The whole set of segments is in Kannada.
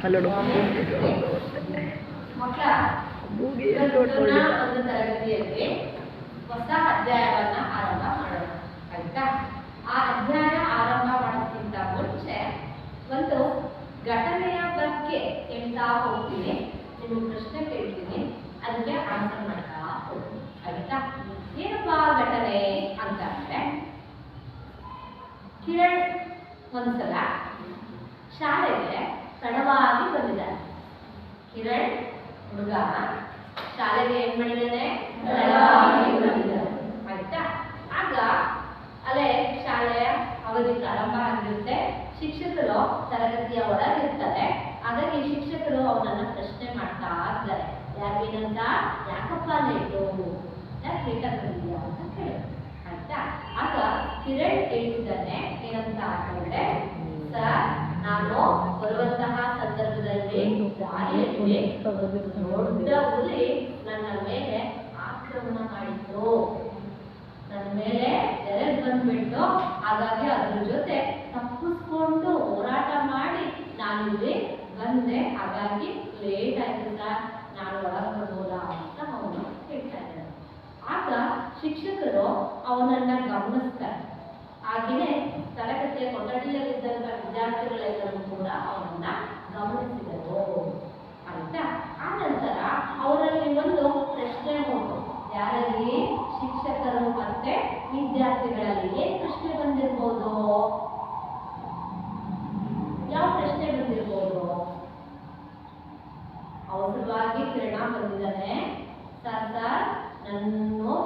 ಅಲ್ಲೋಡು ಒಂದು ತರಗತಿಯಲ್ಲಿ ಹೊಸ ಅಧ್ಯಾಯವನ್ನ ಆರಂಭ ಮಾಡೋಣ ಆಯ್ತಾ. ಆ ಅಧ್ಯಾಯ ಆರಂಭ ಮಾಡೋಕ್ಕಿಂತ ಮುಂಚೆ ಒಂದು ಘಟನೆಯ ಬಗ್ಗೆ ಹೇಳ್ತಾ ಹೋಗ್ತೀನಿ. ನಿಮ್ಗೆ ಪ್ರಶ್ನೆ ಕೇಳ್ತೀನಿ, ಅದಕ್ಕೆ ಆನ್ಸರ್ ಮಾಡ್ತಾ ಹೋಗ್ತೀನಿ ಆಯ್ತಾ. ಏನಪ್ಪಾ ಘಟನೆ ಅಂತ ಅಂದ್ರೆ, ಕಿರಣ್ ಒಂದ್ಸಲ ಶಾಲೆಗೆ ತಡವಾಗಿ ಬಂದಿದ್ದಾನೆ. ಕಿರಣ್ ಹುಡುಗ ಶಾಲೆಗೆ ಏನ್ ಮಾಡಿದ್ದಾನೆ? ತಡವಾಗಿ ಬಂದಿದ್ದಾನೆ ಆಯ್ತಾ. ಆಗ ಅಲ್ಲೇ ಶಾಲೆಯ ಅವಧಿ ಪ್ರಾರಂಭ ಆಗಿರುತ್ತೆ. ಶಿಕ್ಷಕರು ತರಗತಿಯ ಒಳಗಿರ್ತಾರೆ. ಹಾಗಾಗಿ ಶಿಕ್ಷಕರು ಅವನನ್ನ ಪ್ರಶ್ನೆ ಮಾಡ್ತಾ ಇದ್ದಾರೆ. ಯಾಕೇನಂತ, ಯಾಕಪ್ಪ ಲೇಟು, ಯಾಕೆ ಲೇಟಾಗಿ ಬಂದಿದ್ಯಾ ಅಂತ ಕೇಳಿ ಆಯ್ತಾ. ಆಗ ಕಿರಣ್ ಹೇಳ್ತಿದ್ದಾನೆ ಏನಂತ ಹೇಳಿದ್ರೆ, ಸರ್, ನಾನು ಬರುವಂತಹ ಸಂದರ್ಭದಲ್ಲಿ ದಾರಿಯಲ್ಲಿ ದೊಡ್ಡ ಹುಲಿ ನನ್ನ ಮೇಲೆ ಆಕ್ರಮಣ ಮಾಡಿತ್ತು. ನನ್ನ ಮೇಲೆ ಎರೆದು ಬಂದ್ಬಿಟ್ಟು, ಹಾಗಾಗಿ ಅದ್ರ ಜೊತೆ ತಪ್ಪಿಸ್ಕೊಂಡು ಹೋರಾಟ ಮಾಡಿ ನಾನಿಲ್ಲಿ ಬಂದೆ. ಹಾಗಾಗಿ ಲೇಟ್ ಆಯ್ತು ಸರ್, ನಾನು ಒಳಗೆ ಬರ್ಬೋದಾ ಅಂತ ಅವನು ಹೇಳ್ತಾ ಇದ್ದಾನೆ. ಆಗ ಶಿಕ್ಷಕರು ಅವನನ್ನ ಗಮನಿಸ್ತಾರೆ. ಹಾಗೆಯೇ ತರಗತಿಯ ಕೊಠಡಿಯಲ್ಲಿದ್ದಂಥ ವಿದ್ಯಾರ್ಥಿಗಳೆಲ್ಲರೂ ಕೂಡ ಅವನನ್ನ ಗಮನಿಸಿದರು ಆಯ್ತಾ. ಆ ನಂತರ ಅವರಲ್ಲಿ ಒಂದು ಪ್ರಶ್ನೆ ಮೂಡಿತು. ಯಾರಲ್ಲಿ? ಶಿಕ್ಷಕರು ಮತ್ತೆ ವಿದ್ಯಾರ್ಥಿಗಳಲ್ಲಿ. ಏನ್ ಪ್ರಶ್ನೆ ಬಂದಿರ್ಬೋದು? ಯಾವ ಪ್ರಶ್ನೆ ಬಂದಿರ್ಬೋದು? ಅವಸರವಾಗಿ ಕಿರಣ ಬಂದಿದ್ದಾನೆ. ಸರ್, ನಾನು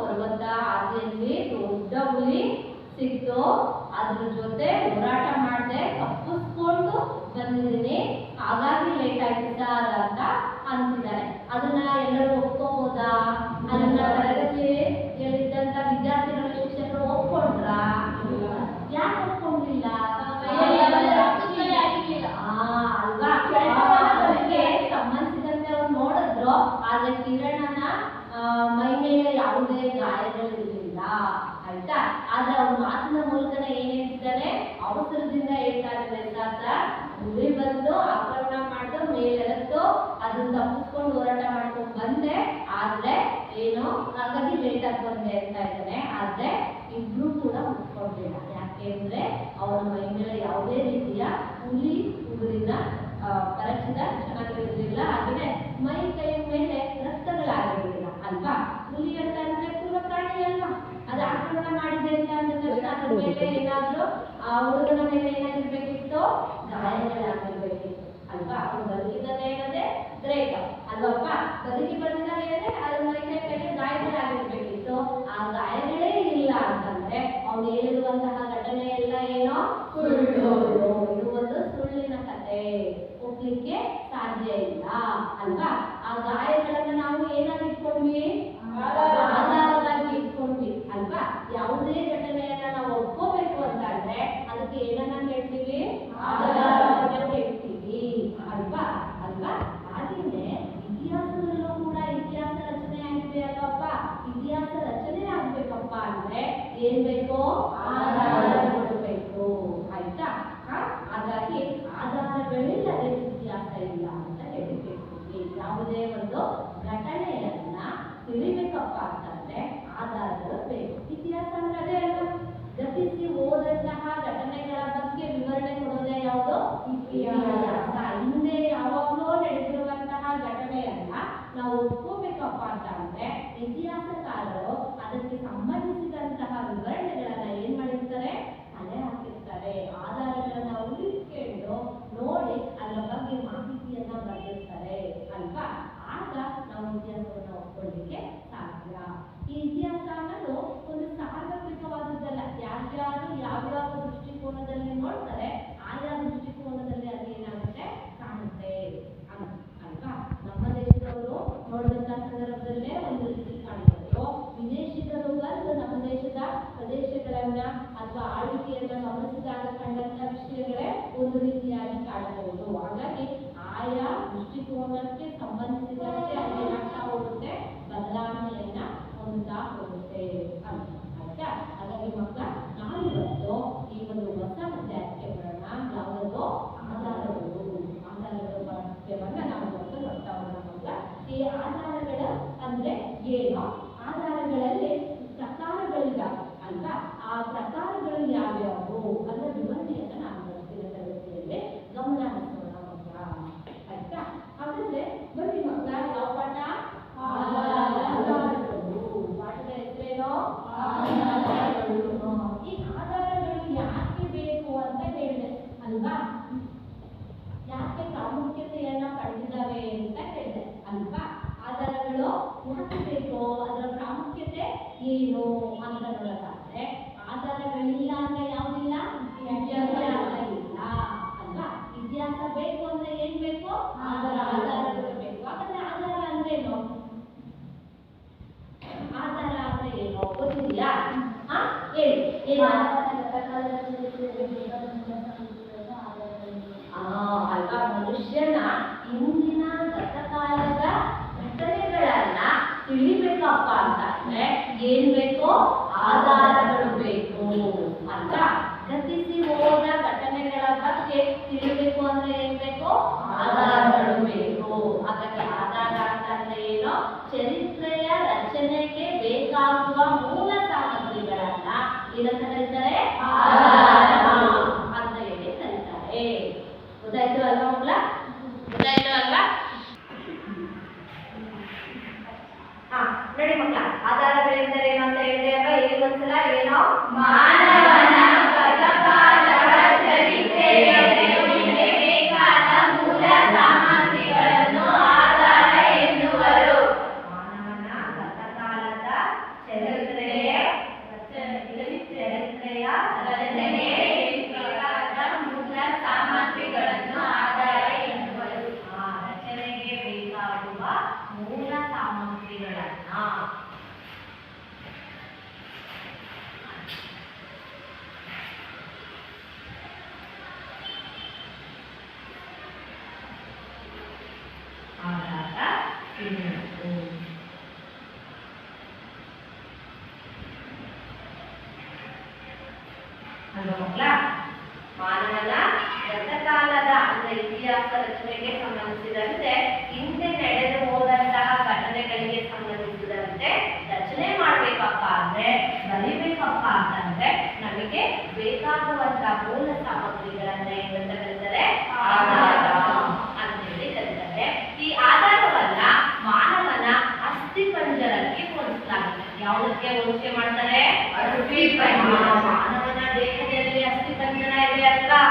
ಬರುವಂತ ಹಾದಿಯಲ್ಲಿ ದೊಡ್ಡ ಹುಲಿ ಸಿಕ್ತು, ಅದ್ರ ಜೊತೆ ಹೋರಾಟ ಮಾಡಿದೆ, ತಪ್ಪಿಸ್ಕೊಂಡು ಬಂದಿದ್ದೀನಿ, ಹಾಗಾಗಿ ಲೇಟ್ ಆಯ್ತು ಸರ್ ಅಂತ ಅಂತಿದ್ದಾರೆ. ಅದನ್ನ ಎಲ್ಲರೂ ಒಪ್ಕೋಬೋದಾ? ಅದನ್ನ ತರಗತಿಯಲ್ಲಿದ್ದಂತ ವಿದ್ಯಾರ್ಥಿಗಳು ಶಿಕ್ಷಕರು ಒಪ್ಕೊಂಡ್ರಾ? ಯಾಕೆ ಒಪ್ಕೊಂಡಿಲ್ಲ? ಅಲ್ವಾ? ಅದಕ್ಕೆ ಸಂಬಂಧಿಸಿದಂತೆ ಅವ್ರು ನೋಡಿದ್ರು. ಆದ್ರೆ ಕಿರಣನ ಮೈ ಮೇಲೆ ಯಾವುದೇ ಗಾಯಗಳಿರಲಿಲ್ಲ ಆಯ್ತಾ. ಆದ್ರೆ ಅವ್ರ ಮಾತಿನ ಮೂಲಕನೇ ಏನ್ ಹೇಳ್ತಿದ್ದಾರೆ? ಅವಸರದಿಂದ ಹೇಳ್ತಾ ಇದ್ದಾರೆ. ಸರ್, ಹುಲಿ ಬಂದು ಆಕ್ರಮಣ ಮಾಡಿದ್ರು, ಮೇಲೆತ್ತು, ಅದನ್ನ ತಪ್ಪಿಸ್ಕೊಂಡು ಹೋರಾಟ ಮಾಡ್ಕೊಂಡು ಬಂದೆ, ಆದ್ರೆ ಏನು ಹಾಗಾಗಿ ಲೇಟ್ ಆಗಿ ಬಂದೆ ಅಂತ ಇದ್ದಾನೆ. ಆದ್ರೆ ಇಬ್ರು ಕೂಡ ಒಪ್ಕೊಂಡಿಲ್ಲ. ಯಾಕೆಂದ್ರೆ ಅವರ ಮೈ ಮೇಲೆ ಯಾವುದೇ ರೀತಿಯ ಹುಲಿ ಉಗುರಿನ ಪರಿಚಿತ ಚೆನ್ನಾಗಿರಲಿಲ್ಲ. ಹಾಗೆ ಮೈ ಕೈ ಮೇಲೆ ರಕ್ತಗಳಾಗಿರಲಿಲ್ಲ ಅಲ್ವಾ. ಹುಲಿ ಅಂತ ಅಂದ್ರೆ ಕ್ರೂರ ಪ್ರಾಣಿ ಅಲ್ವಾ. ಅದು ಆಕ್ರಮಣ ಮಾಡಿದೆ ಅಂತ ಅಂದ ತಕ್ಷಣ ಅದ್ರ ಮೇಲೆ ಏನಾದ್ರು ಹುಡುಗನ ಮೇಲೆ ಏನಾಗಿರ್ಬೇಕಿತ್ತು? ಗಾಯಗಳಾಗಿರ್ಬೇಕಿತ್ತು ಅಲ್ವಾ. ಅವ್ರು ಬದುಕಿದ್ದಾನೆ ಅನ್ನೋದೇ ಗ್ರೇಟ್ ಅಲ್ವಪ್ಪ. ಬದುಕಿ ಬಂದಿದ್ದಾನೆ ಅಂದ್ರೆ ಅದ್ರ ಮೈ ಮೇಲೆ ಗಾಯಗಳಾಗಿರ್ಬೇಕಿತ್ತು. ಆ ಗಾಯಗಳೇ ಇಲ್ಲ ಅಂತಂದ್ರೆ ಅವ್ನು ಹೇಳಿರುವಂತಹ ಘಟನೆ ಎಲ್ಲ ಏನೋ ಸುಳ್ಳು. ಇದು ಒಂದು ಸುಳ್ಳಿನ ಕಥೆ, ಒಪ್ಲಿಕ್ಕೆ ಸಾಧ್ಯ ಇಲ್ಲ ಅಲ್ವಾ. ಆ ಗಾಯಗಳನ್ನ ನಾವು ಏನಾಗಿ ಇಟ್ಕೊಂಡ್ವಿ? ಆಧಾರವಾಗಿ ಇಟ್ಕೊಂಡ್ವಿ ಅಲ್ವಾ. ಯಾವುದೇ ಘಟನೆಯನ್ನ ನಾವು ಒಪ್ಕೋಬೇಕು ಅಂತ ಅಂದ್ರೆ ಅದಕ್ಕೆ ಏನನ್ನ ಹೇಳ್ತೀವಿ? ಆಧಾರವನ್ನ ಹೇಳ್ತೀವಿ ಅಲ್ವಾ. ಹಾಗೆಯೇ ಇತಿಹಾಸದಲ್ಲೂ ಕೂಡ ಇತಿಹಾಸ ರಚನೆ ಆಗಿದೆ ಅಲ್ವಪ್ಪ. ಇತಿಹಾಸ ರಚನೆ ಆಗ್ಬೇಕಪ್ಪ ಅಂದ್ರೆ ಏನ್ ಬೇಕು? ಆಧಾರ ಕೊಡಬೇಕು ಆಯ್ತಾ. ಹಾಗಾಗಿ ಆಧಾರಗಳಿಲ್ಲದೆ ಇತಿಹಾಸ ಇಲ್ಲ ಅಂತ ಹೇಳಿಬೇಕು. ಯಾವುದೇ ಒಂದು ಘಟನೆಯನ್ನ ತಿಳಿಬೇಕಪ್ಪ ಅಂತಂದ್ರೆ ಆಧಾರಗಳು ಬೇಕು. ಇತಿಹಾಸ ಅಂದ್ರೆ ಅದೇ ಅಲ್ಲ, ಗತಿಸಿ ಹೋದಂತಹ ಘಟನೆಗಳ ಬಗ್ಗೆ ವಿವರಣೆ ಕೊಡೋದೇ ಯಾವುದು? ಇತಿಹಾಸ. ಹಿಂದೆ ಯಾವಾಗಲೂ ನಡೆದಿರುವಂತಹ ಘಟನೆಯನ್ನ ನಾವು ಒಪ್ಕೋಬೇಕಪ್ಪ ಅಂತ ಅಂದ್ರೆ ಇತಿಹಾಸಕಾರರು ಅದಕ್ಕೆ ಸಂಬಂಧಿಸಿದಂತಹ ವಿವರಣೆಗಳನ್ನ ಏನ್ ಮಾಡಿರ್ತಾರೆ? ತಲೆ ಹಾಕಿರ್ತಾರೆ. ಆಧಾರಗಳನ್ನ ಹುಡುಕಿಕೊಂಡು ನೋಡಿ ಅದರ ಬಗ್ಗೆ ಮಾಹಿತಿಯನ್ನ ಬರೆದಿರ್ತಾರೆ ಅಲ್ವಾ. ಆಗ ನಾವು ಇತಿಹಾಸವನ್ನ ಒಪ್ಕೊಳ್ಳಿಕ್ಕೆ ಸಾಧ್ಯ. ಈ ಇತಿಹಾಸ ಅನ್ನೋದು ಒಂದು ಸಾರ್ವತ್ರಿಕವಾದದ್ದಲ್ಲ. ಯಾರ್ಯಾರು ಯಾವ್ಯಾವ ದೃಷ್ಟಿಕೋನದಲ್ಲಿ ನೋಡ್ತಾರೆ ಆಯಾ ದೃಷ್ಟಿಕೋನದಲ್ಲಿ ಅದೇನಾಗುತ್ತೆ ಕಾಣುತ್ತೆ ಅಲ್ವಾ. ನಮ್ಮ ದೇಶದವರು ನೋಡಿದಂತಹ ಸಂದರ್ಭದಲ್ಲೇ ಒಂದು ರೀತಿ ಕಾಣ್ಬೋದು. ವಿದೇಶಿಗರು ಬಂದು ನಮ್ಮ ದೇಶದ ಪ್ರದೇಶಗಳನ್ನ ಅಥವಾ ಆಳ್ವಿಕೆಯನ್ನ ಗಮನಿಸಿದಾಗ ಕಂಡಂತ ವಿಷಯಗಳೇ ಒಂದು ರೀತಿಯಾಗಿ ಕಾಣಬಹುದು. ಹಾಗಾಗಿ ಆಯಾ ದೃಷ್ಟಿಕೋನಕ್ಕೆ ಸಂಬಂಧಿಸಿದಂತೆ ಅದೇನಾಗ್ತಾ ಹೋಗುತ್ತೆ? ಬದಲಾವಣೆಯನ್ನ ಹೊಂದುತ್ತಾ ಹೋಗುತ್ತೆ ಆಯ್ತಾ. ಹಾಗಾಗಿ ಮಕ್ಕಳ ನಾವಿವತ್ತು ಈ ಒಂದು ಹೊಸ ಅಧ್ಯಾಯಕ್ಕೆ ಬರೋಣ. ಯಾವುದೋ ಆಧಾರಗಳು ಬಹಳ ಏನ್ ಬೇಕು? ಆಧಾರಗಳು ಬೇಕು ಅಂತ. ಗತಿಸಿ ಹೋದ ಘಟನೆಗಳ ಬಗ್ಗೆ ತಿಳಿಬೇಕು ಅಂದ್ರೆ ಏನ್ ಬೇಕು? ಆಧಾರಗಳು ಬೇಕು. ಹಾಗಾಗಿ ಆಧಾರ ಅಂತಂದ್ರೆ ಏನು? ಚರಿತ್ರೆಯ ರಚನೆಗೆ ಬೇಕಾಗುವ ಮೂಲ ಸಾಮಗ್ರಿಗಳನ್ನ ಏನಂತ ಕರೀತಾರೆ? ಆಧಾರ ಅಂತ ಹೇಳಿ ಕರೀತಾರೆ. ಗೊತ್ತಾಯ್ತು ಅಲ್ವಾ ಮಕ್ಕಳ? ಗೊತ್ತಾಯ್ತು ಅಲ್ವಾ? ನೋಡಿ ಮಕ್ಕಳ, ಆಧಾರಗಳೆಂದರೆ ಏನು ಅಂತ ಹೇಳಿದೆ ಅಲ್ವಾ? ಹೇಳಿ ಒಂದ್ಸಲ. ಏನೋ? ಮಾನವನ ಬದುಕಾದ ಚರಿತ್ರೆಯ ಬೆಳವಣಿಗೆಗೆ ಬೇಕಾದ ಮೂಲ ಸಾಮಗ್ರಿಗಳನ್ನು ಆಧಾರ ಎನ್ನುವರು. ಮಾನವನ ಗತಕಾಲದ ಚರಿತ್ರೆಯ ರಚನೆಗೆ ಬೇಕಾದ ಮೂಲ ಸಾಮಗ್ರಿಗಳನ್ನು ಆಧಾರ ಎನ್ನುವರು. ರಚನೆಗೆ ಬೇಕಾಗುವ ಮೂಲ ಸಾಮಗ್ರಿಗಳನ್ನ ಆಧಾರ ಎನ್ನುವರು. ಅಲ್ವಾ ಮಕ್ಕಳ? ಮಾನವನ ಗತಕಾಲದ ಅಂದ್ರೆ ಇತಿಹಾಸ ರಚನೆಗೆ ಸಂಬಂಧಿಸಿದಂತೆ ಹಿಂದೆ ನಡೆದು ಹೋದಂತಹ ಘಟನೆಗಳಿಗೆ ಸಂಬಂಧಿಸಿದಂತೆ ರಚನೆ ಮಾಡ್ಬೇಕಪ್ಪ ಅಂದ್ರೆ, ಬರಿಬೇಕಪ್ಪ ಅಂತಂದ್ರೆ ನಮಗೆ ಬೇಕಾಗುವಂತಹ ಮೂಲ ಸಾಮಗ್ರಿಗಳನ್ನ ಏನಂತ ಕರೀತಾರೆ? ಆಧಾರ ಅಂತ ಹೇಳಿ ಕರೀತಾರೆ. ಈ ಆಧಾರವನ್ನ ಮಾನವನ ಅಸ್ಥಿಪಂಜರಕ್ಕೆ ಹೋಲಿಸಲಾಗುತ್ತೆ. ಯಾವುದಕ್ಕೆ ಹೋಲಿಕೆ ಮಾಡ್ತಾರೆ? ಮಾನವನ ದೇಹದಲ್ಲಿ ಅಸ್ಥಿಪಂಜರ ಇದೆ ಅಲ್ವಾ?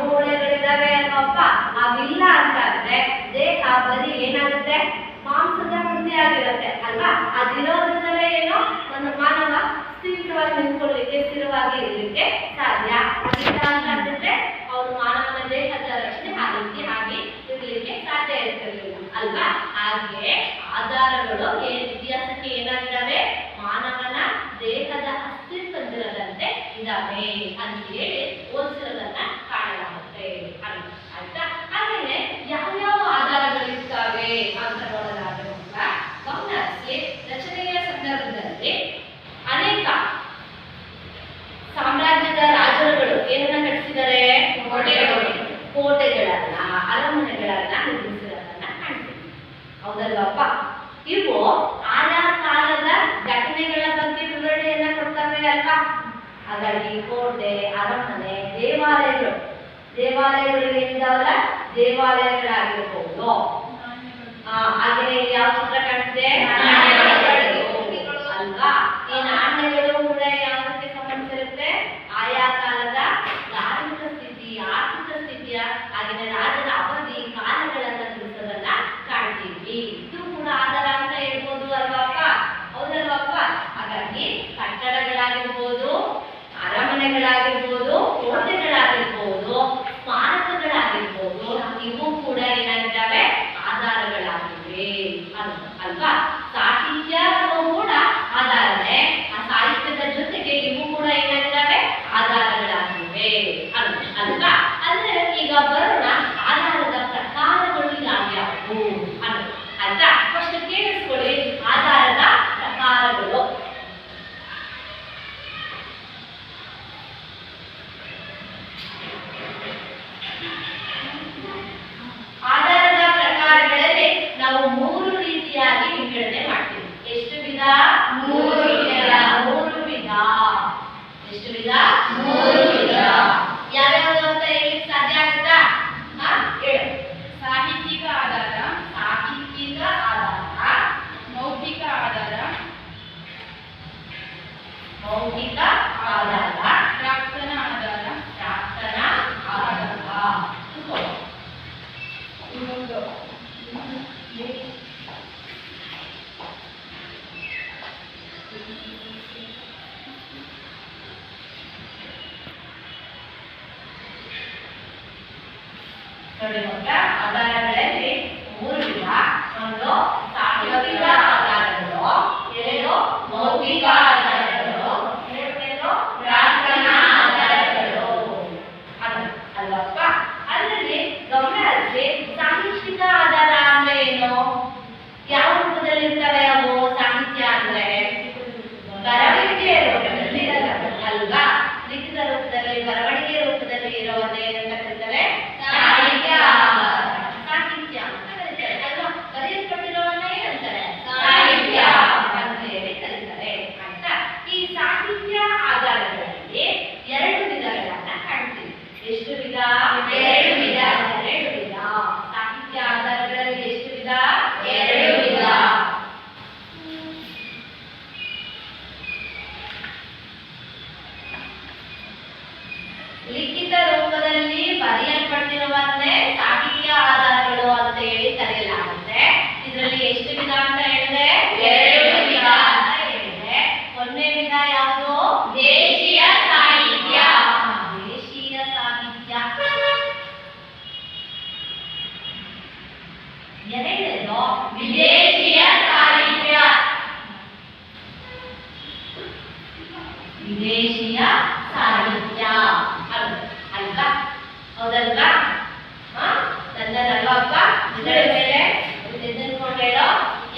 ಮೂಳೆಗಳಿದಾವೆ ಅಲ್ವಪ್ಪ? ಅವಿಲ್ಲ ಅಂತಂದ್ರೆ ದೇಹ ಬರೀ ಏನಾಗುತ್ತೆ? ಮಾಂಸದ ಮುಂದೆ ಆಗಿರುತ್ತೆ ಅಲ್ವಾ? ಅದಿರೋದ್ರಿಂದಲೇ ಏನೋ ಒಂದು ಮಾನವ ಸ್ಥಿರವಾಗಿ ನಿಂತ್ಕೊಳ್ಳಿಕ್ಕೆ, ಸ್ಥಿರವಾಗಿ ಇರಲಿಕ್ಕೆ ಸಾಧ್ಯ. ಅದಿಲ್ಲ ಅಂತಂದ್ರೆ ಅವನು ಮಾನವನ ದೇಹದ ರಚನೆ ಹಾಗೆ ಇರಲಿಕ್ಕೆ ಸಾಧ್ಯ ಇರ್ತಿರ್ಲಿಲ್ಲ ಅಲ್ವಾ? ಹಾಗೆ ಆಧಾರಗಳು ಇತಿಹಾಸಕ್ಕೆ ಏನಾಗಿದ್ದಾವೆ? ಮಾನವನ ದೇಹದ ಅಸ್ಥಿಪಂಜರದಂತೆ ಇದಾವೆ ಅಂತ ಹೇಳಿ ಹೋಲಿಸಿರೋದನ್ನ ಕಾಣಲಾಗುತ್ತೆ. ಆಯ್ತಾ? ಹಾಗೇನೆ ಯಾವ್ಯಾವ ಆಧಾರಗಳಿರ್ತವೆ ಅಂತ ನೋಡಲಾದ್ರೆ ಗಮನಿಸಿ, ರಚನೆಯ ಸಂದರ್ಭದಲ್ಲಿ ಅನೇಕ ಸಾಮ್ರಾಜ್ಯದ ರಾಜರುಗಳು ಏನನ್ನ ಕಟ್ಟಿಸಿದ್ದಾರೆ? ಕೋಟೆಗಳನ್ನ, ಅರಮನೆಗಳನ್ನ ನಿರ್ಮಿಸಿರೋದನ್ನ ಕಾಣ್ತೀವಿ. ಹೌದಲ್ವಪ್ಪ? ಇವು ಆಯಾ ಕಾಲದ ಘಟನೆಗಳ ಬಗ್ಗೆ ವಿವರಣೆಯನ್ನ ಕೊಡ್ತವೆ ಅಲ್ವಾ? ಹಾಗಾಗಿ ಕೋಟೆ, ಅರಮನೆ, ದೇವಾಲಯಗಳು ಏನಿದಾವಲ್ಲ, ದೇವಾಲಯಗಳಾಗಿರ್ಬಹುದು. ಹಾಗೆ ಯಾವ ಚಿತ್ರ ಕಾಣ್ತಿದೆ? ಅಲ್ವಾ? ಈ ನಾಣ್ಯಗಳು ಕೂಡ ಯಾವುದಕ್ಕೆ ಸಂಬಂಧಿಸಿರುತ್ತೆ? ಆಯಾ ಕಾಲದ ಧಾರ್ಮಿಕ ಸ್ಥಿತಿ, ಆರ್ಥಿಕ ಸ್ಥಿತಿಯ ಹಾಗೆ ರಾಜನ ಅವಧಿ, ಕಾಲಗಳನ್ನ ತಿಳಿಸೋದನ್ನ ಕಾಣ್ತೀವಿ. ಇದು ಕೂಡ ಆಧಾರ ಅಂತ ಹೇಳ್ಬೋದು ಅಲ್ವಪ್ಪ? ಹೌದಲ್ವಪ್ಪ? ಹಾಗಾಗಿ ಕಟ್ಟಡಗಳಾಗಿರ್ಬೋದು, ಅರಮನೆಗಳಾಗಿರ್ಬೋದು, ಕೋಟೆಗಳಾಗಿರ್ಬೋದು, ಸ್ಮಾರಕಗಳಾಗಿರ್ಬೋದು, ಇವು ಕೂಡ ಏನಾಗಿದ್ದಾವೆ? ಆಧಾರಗಳಾಗಿವೆ ಅಲ್ವಾ? ಸಾಹಿತ್ಯನೂ ಕೂಡ ಆಧಾರನೇ. ಆ ಸಾಹಿತ್ಯದ ಜೊತೆಗೆ ಇವು ಕೂಡ ಏನಾಗಿದ್ದಾವೆ? ಆಧಾರಗಳಾಗಿವೆ ಅಲ್ವಾ? ಅಂದ್ರೆ ಈಗ ಬರೋಣ, ಆಧಾರದ ಪ್ರಕಾರಗಳು ಯಾವ್ಯಾವು ಅಂತ ಫಸ್ಟ್ ಕೇಳಿಸ್ಕೊಳ್ಳಿ. ಆಧಾರದ ಪ್ರಕಾರಗಳು ನಾವು 3 ರೀತಿಯಾಗಿ ವಿಂಗಡಣೆ ಮಾಡ್ತೀವಿ. ಎಷ್ಟು ವಿಧ? 3 ವಿಧ. ಎಷ್ಟು ವಿಧ? 3 ವಿಧ. ಯಾವ್ಯಾವುದು ಅಂತ ಹೇಳಿಕ್ಕೆ ಸಾಧ್ಯ ಆಗುತ್ತಾ? ಹೇಳು. ಸಾಹಿತ್ಯಿಕ ಆಧಾರ, ಮೌಖಿಕ ಆಧಾರ, ಪ್ರಾರ್ಥನ ಆಧಾರ. ನೋಡಿ ಮಕ್ಕಳ, ಆಧಾರಗಳಲ್ಲಿ 3 ವಿಧ. ಒಂದು ಸಾಹಿತ್ಯಿಕ ಆಧಾರಗಳು, 2 ಮೌಖಿಕ ಆಧಾರಗಳು, 3 ಪ್ರಾರ್ಥನಾ ಆಧಾರಗಳು ಅಲ್ವಪ್ಪ? ಅದರಲ್ಲಿ ಗಮನ ಹರಿಸಿ, ಸಾಹಿತ್ಯಿಕ ಆಧಾರ ಅಂದ್ರೆ ಏನು? ಯಾವ ರೂಪದಲ್ಲಿ ಇರ್ತವೆ ಅವು? ಸಾಹಿತ್ಯ ಅಂದ್ರೆ ಲಿಖಿತ ರೂಪದಲ್ಲಿ ಬರೆಯಲ್ಪಟ್ಟಿರುವಂತೆ ಸಾಹಿತ್ಯ ಆಧಾರಗಳು ಅಂತ ಹೇಳಿ ಕರೆಯಲಾಗುತ್ತೆ. ಇದರಲ್ಲಿ ಎಷ್ಟು ವಿಧ ಅಂತ ಹೇಳಿದೆ? 2 ವಿಧ ಅಂತ ಹೇಳಿದೆ. ಒಂದನೇ ವಿಧ ಯಾವುದು? ದೇಶೀಯ ಸಾಹಿತ್ಯ. ದೇಶೀಯ ಸಾಹಿತ್ಯ. ಎರಡನೇದು ವಿದೇಶೀಯ ಸಾಹಿತ್ಯ. ವಿದೇಶೀಯ ಸಾಹಿತ್ಯ ಅಲ್ವಾ? ಹೌದಲ್ವಾ? ನನ್ನದಲ್ವಪ್ಪ? ಇದರ ಮೇಲೆ ನಿಂತ್ಕೊಂಡು ಹೇಳೋ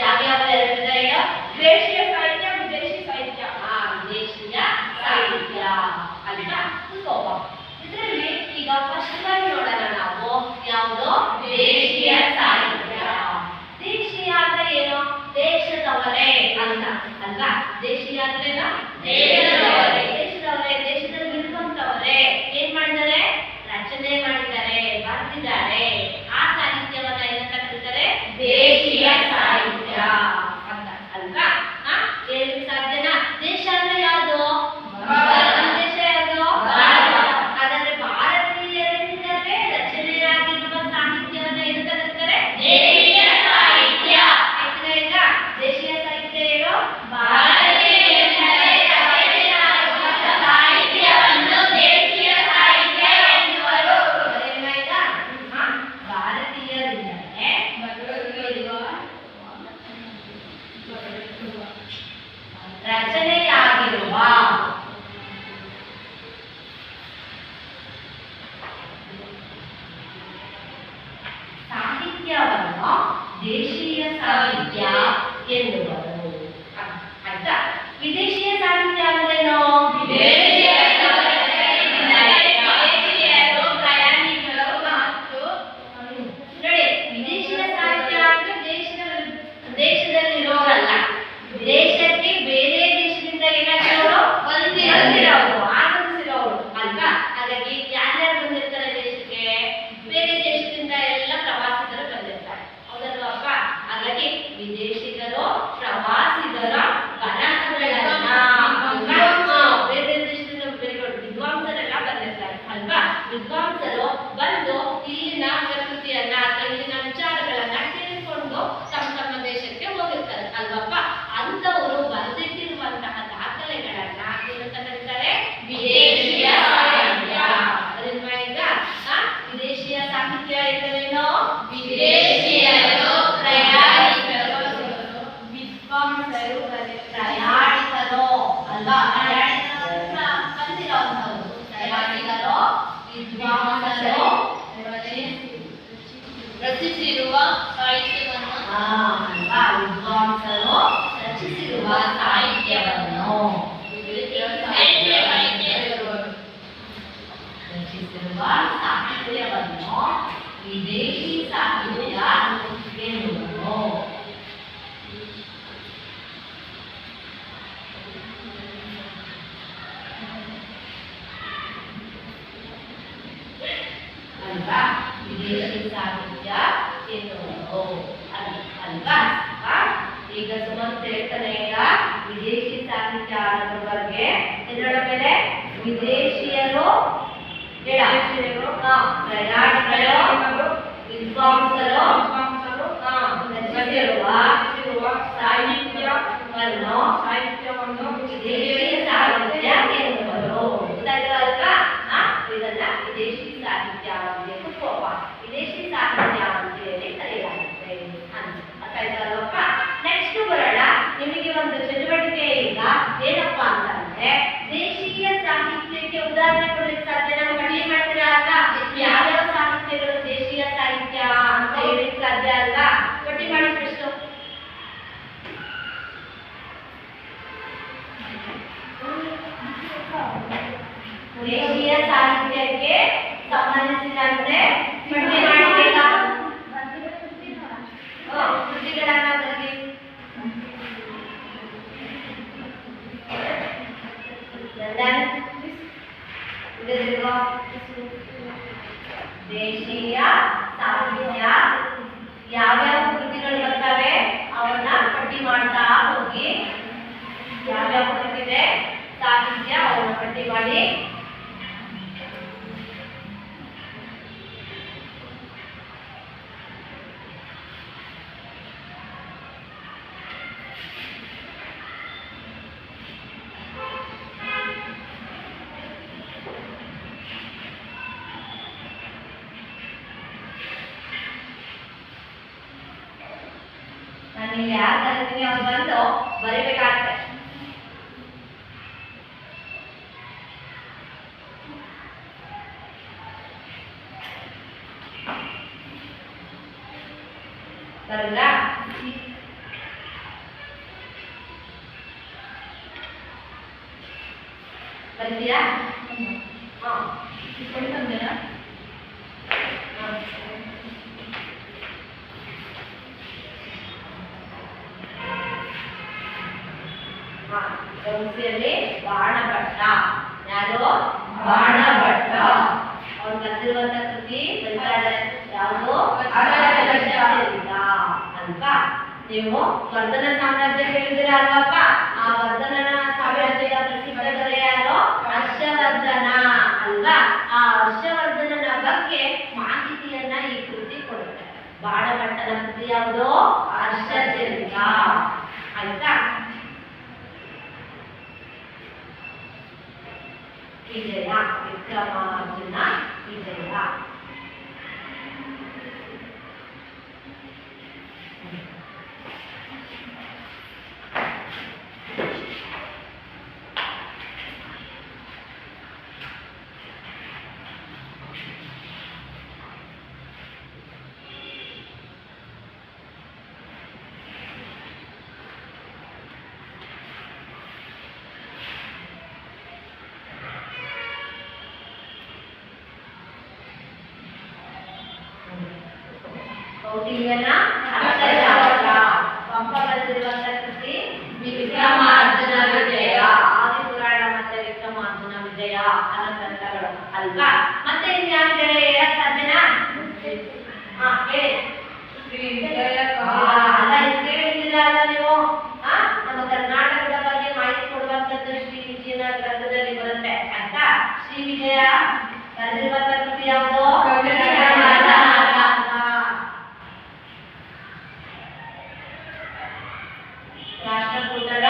ಯಾವ್ಯಾವ ಎರಡು ಹೇಳೋ? ದೇಶೀಯ ಸಾಹಿತ್ಯ, ವಿದೇಶಿ ಸಾಹಿತ್ಯ. ವಿದೇಶೀಯ ಸಾಹಿತ್ಯ ಅಲ್ವಾ? ಇದರಲ್ಲಿ ಈಗ ಫಸ್ಟ್ ನೋಡೋಣ ನಾವು ಯಾವುದು? ದೇಶೀಯ ಸಾಹಿತ್ಯ. ದೇಶೀಯ ಅಂದ್ರೆ ಏನು? ದೇಶದವರೇ ಅಂತ ಅಲ್ವಾ? ದೇಶೀಯ ಅಂದ್ರೇನು? ದೇಶದವರೇ. ದೇಶದಲ್ಲಿ ಇರುವಂತವರೇ ಏನ್ ಮಾಡಿದ್ದಾರೆ? ರಚನೆ ಮಾಡಿದ್ದಾರೆ, ಬರೆದಿದ್ದಾರೆ. ಆ ಸಾಹಿತ್ಯವನ್ನ ಏನಂತ ಕರೀತಾರೆ? ದೇಶೀಯ ಸಾಹಿತ್ಯ ಅಂತ ಅಲ್ವಾ? ಹೇಳಲಿಕ್ಕೆ ಸಾಧ್ಯನಾ? ದೇಶ ಅಂದ್ರೆ ಯಾವುದು? ದೇಶ ಯಾವುದು? ಹಾಗಾದ್ರೆ ಭಾರತೀಯರಿದ್ದಾರೆ ರಚನೆಯಾಗಿರುವ ಸಾಹಿತ್ಯವನ್ನ ಏನಂತ ಕರೀತಾರೆ? ದೇಶೀಯ ಸಾಹಿತ್ಯ. ಈಗ ದೇಶೀಯ ಸಾಹಿತ್ಯ ಏನು? ಸಾಹಿತ್ಯವನ್ನು ದೇಶೀಯ ಸಾಹಿತ್ಯ ಎನ್ನುವರು. ಭಾರತೀಯರಿದ್ದಾರೆ ರಚನೆಯಾಗಿರುವ ಸಾಹಿತ್ಯವನ್ನು ದೇಶೀಯ ಸಾಹಿತ್ಯ ಎನ್ನುವರು. ಆಯ್ತಾ? ವಿದೇಶೀಯ ಸಾಹಿತ್ಯ ಅಂದ್ರೇನು? ನೋಡಿ, ವಿದೇಶೀಯ ಸಾಹಿತ್ಯ ಅಂದ್ರೆ ದೇಶದಲ್ಲಿರೋರಲ್ಲ, ದೇಶಕ್ಕೆ ಬೇರೆ ದೇಶದಿಂದ ಏನಾಗಿರೋರು? ಬಂದಿರೋರು, ಆಗಮಿಸಿರೋರು ಅಲ್ವಾ? ಹಾಗಾಗಿ ಯಾರ್ಯಾರು ಬಂದಿರ್ತಾರೆ ದೇಶಕ್ಕೆ? ಬೇರೆ ದೇಶದಿಂದ ಎಲ್ಲ ಪ್ರವಾಸಿಗರು ಬಂದಿರ್ತಾರೆ. ಹೌದಲ್ವಪ್ಪ? ಹಾಗಾಗಿ ವಿದೇಶಿಗರು ಪ್ರವಾಸಿಗರ ಬರಹಗಳನ್ನ ಬೇರೆ ದೇಶದಿಂದ ವಿದ್ವಾಂಸರೆಲ್ಲ ಬಂದಿರ್ತಾರೆ ಅಲ್ವಾ? ವಿದ್ವಾಂಸರು ಬಂದು ಇಲ್ಲಿನ ಪ್ರಕೃತಿಯನ್ನ ಅಥವಾ ಇಲ್ಲಿನ ವಿಚಾರಗಳನ್ನ ತಿಳಿದುಕೊಂಡು ತಮ್ಮ ದೇಶಕ್ಕೆ ಹೋಗಿರ್ತಾರೆ ಅಲ್ವಪ್ಪ? ಅಂತವರು ಬರೆದಿಟ್ಟಿರುವಂತಹ ದಾಖಲೆಗಳನ್ನ ಏನಂತ ಕರೀತಾರೆ? ವಿದೇಶೀಯ ಸಾಹಿತ್ಯ. ಅದರಿಂದ ಈಗ ವಿದೇಶೀಯ ಸಾಹಿತ್ಯ ಎಂದರೇನು? ವಿದೇಶಿಯರು, ಪ್ರಯಾಣಿಕರು, ವಿದ್ವಾಂಸರು, ಪ್ರಯಾಣಿಕರು ಅಲ್ವಾ? ಬಂದಿರೋಂಥವ್ರು ಪ್ರಯಾಣಿಕರು, ವಿದ್ವಾಂಸರು ರಚಿಸಿರುವ ಸಾಹಿತ್ಯವನ್ನು ಅಲ್ವಾ? ವಿದ್ವಾಂಸರು ರಚಿಸಿರುವ ಸಾಹಿತ್ಯವನ್ನು ವಿದೇಶಿ ಸಾಹಿತ್ಯ ಎನ್ನುವರು. ಅಲ್ವಾ? ವಿದೇಶಿ ಸಾಹಿತ್ಯ ಎನ್ನುವರು ಅಲ್ವಾ? ಈಗ ಸುಮಾರು ಹೇಳ್ತಾನೆ ಈಗ ವಿದೇಶಿ ಸಾಹಿತ್ಯ ಅನ್ನೋದ್ರ ಬಗ್ಗೆ. ಇದರ ಮೇಲೆ ವಿದೇಶಿಯರು, ಪ್ರಯಾಣಿಕರು, ವಿದ್ವಾಂಸರು ರಚಿಸಿರುವ ಸಾಹಿತ್ಯವನ್ನು ವಿದೇಶಿ ಸಾಹಿತ್ಯ ಎನ್ನುವರು. ಅಲ್ವಾ? ಇದನ್ನ ವಿದೇಶಿ ಸಾಹಿತ್ಯ ಅಂತ ವಿದೇಶಿ ಸಾಹಿತ್ಯ ಅಂತ ಹೇಳಿ ಕರೆಯಲಾಗುತ್ತೆ ಅಲ್ವಪ್ಪ? ನೆಕ್ಸ್ಟ್ ಬರೋಣ. ನಿಮಗೆ ಒಂದು ಚಟುವಟಿಕೆ ಈಗ ಏನಪ್ಪಾ ಅಂತಂದ್ರೆ ದೇಶೀಯ ಸಾಹಿತ್ಯಕ್ಕೆ ಉದಾಹರಣೆ ಕೊಡ್ಲಿಕ್ಕೆ ಸಾಧ್ಯ? ನಾವು ಪಟ್ಟಿ ಮಾಡ್ತೀರಾ ಅಲ್ವಾ? ಯಾವ್ಯಾವ ಸಾಹಿತ್ಯಗಳು ದೇಶೀಯ ಸಾಹಿತ್ಯ ಅಂತ ಹೇಳಿಕ್ ಸಾಧ್ಯ ಅಲ್ವಾ? ಪಟ್ಟಿ ಮಾಡಿ ಫಸ್ಟ್. ದೇಶೀಯ ಸಾಹಿತ್ಯಕ್ಕೆ ಸಂಬಂಧಿಸಿದಂತೆ ಪಟ್ಟಿ ಮಾಡಬೇಕಾ? ಕೃತಿಗಳನ್ನ ಬರೆದಿ. ದೇಶೀಯ ಸಾಹಿತ್ಯ ಯಾವ್ಯಾವ ಕೃತಿಗಳು ಬರ್ತವೆ ಅವನ್ನ ಪಟ್ಟಿ ಮಾಡ್ತಾ ಹೋಗಿ. ಯಾವ್ಯಾವ ಕೃತಿದೆ ಸಾಹಿತ್ಯ ಅವನ್ನ ಪಟ್ಟಿ ಮಾಡಿ. ನಾನು ಇಲ್ಲಿ ಯಾರು ಕರಿತೀನಿ ಅವ್ರು ಬಂದು ಬರಿಬೇಕಾಗ್ತದೆ. ಬರಲ್ಲ ಬರ್ತೀಯಾ? ಹಾಂ ತಂದೇನಾ? ಗೌಸಿಯಲ್ಲಿ ಬಾಣಭಟ್ಟ. ಯಾರು? ಬಾಣಭಟ್ಟ. ಅವ್ರು ಬರೆದಿರುವಂತ ಕೃತಿ ಬರೀತಾ ಇದ್ದಾರೆ ಯಾವುದು? ಅಲ್ವಾ? ನೀವು ವರ್ಧನ ಸಾಮ್ರಾಜ್ಯ ಕೇಳಿದಿರ ಅಲ್ವಪ್ಪ? ಆ ವರ್ಧನನ ಸಾಮ್ರಾಜ್ಯದ ಪ್ರಸಿದ್ಧ ದೊರೆ ಯಾರು? ಹರ್ಷವರ್ಧನ ಅಲ್ವಾ? ಆ ಹರ್ಷವರ್ಧನನ ಬಗ್ಗೆ ಮಾಹಿತಿಯನ್ನ ಈ ಕೃತಿ ಕೊಡುತ್ತೆ. ಬಾಣಭಟ್ಟನ ಕೃತಿ ಯಾವುದು? ಹರ್ಷಚರಿತ. ಆಯ್ತಾ? ವಿಜಯ, ವಿಕ್ರಮಾರ್ಜುನ ವಿಜಯ. ಕೌಟಿಲ್ಯನ ಅರ್ಥಶಾಸ್ತ್ರ. ಪಂಪ ಬರೆದಿರುವಂತ ಕೃತಿ ವಿಕ್ರಮಾರ್ಜುನ ವಿಜಯ. ಆದಿಪುರಾಣ ಮತ್ತೆ ವಿಕ್ರಮಾರ್ಜುನ ವಿಜಯ ಅನ್ನೋ ಗ್ರಂಥಗಳು ಅಲ್ವಾ? ಮತ್ತೆ ಇನ್ಯಾವುದೇ ಹೇಳಕ್ ಸಾಧ್ಯನಾ? ಹಾ ಹೇಳಿ. ಅಲ್ಲ ಇದು ಕೇಳಿದ್ದೀರಾ ಅಲ್ಲ ನೀವು? ನಮ್ಮ ಕರ್ನಾಟಕದ ಬಗ್ಗೆ ಮಾಹಿತಿ ಕೊಡುವಂತದ್ದು ಶ್ರೀ ವಿಜಯನ ಗ್ರಂಥದಲ್ಲಿ ಬರುತ್ತೆ ಅಂತ. ಶ್ರೀ ವಿಜಯ ಬರೆದಿರುವಂತ ಕೃತಿ ಯಾವುದು? ರಾಷ್ಟ್ರಕೂಟರ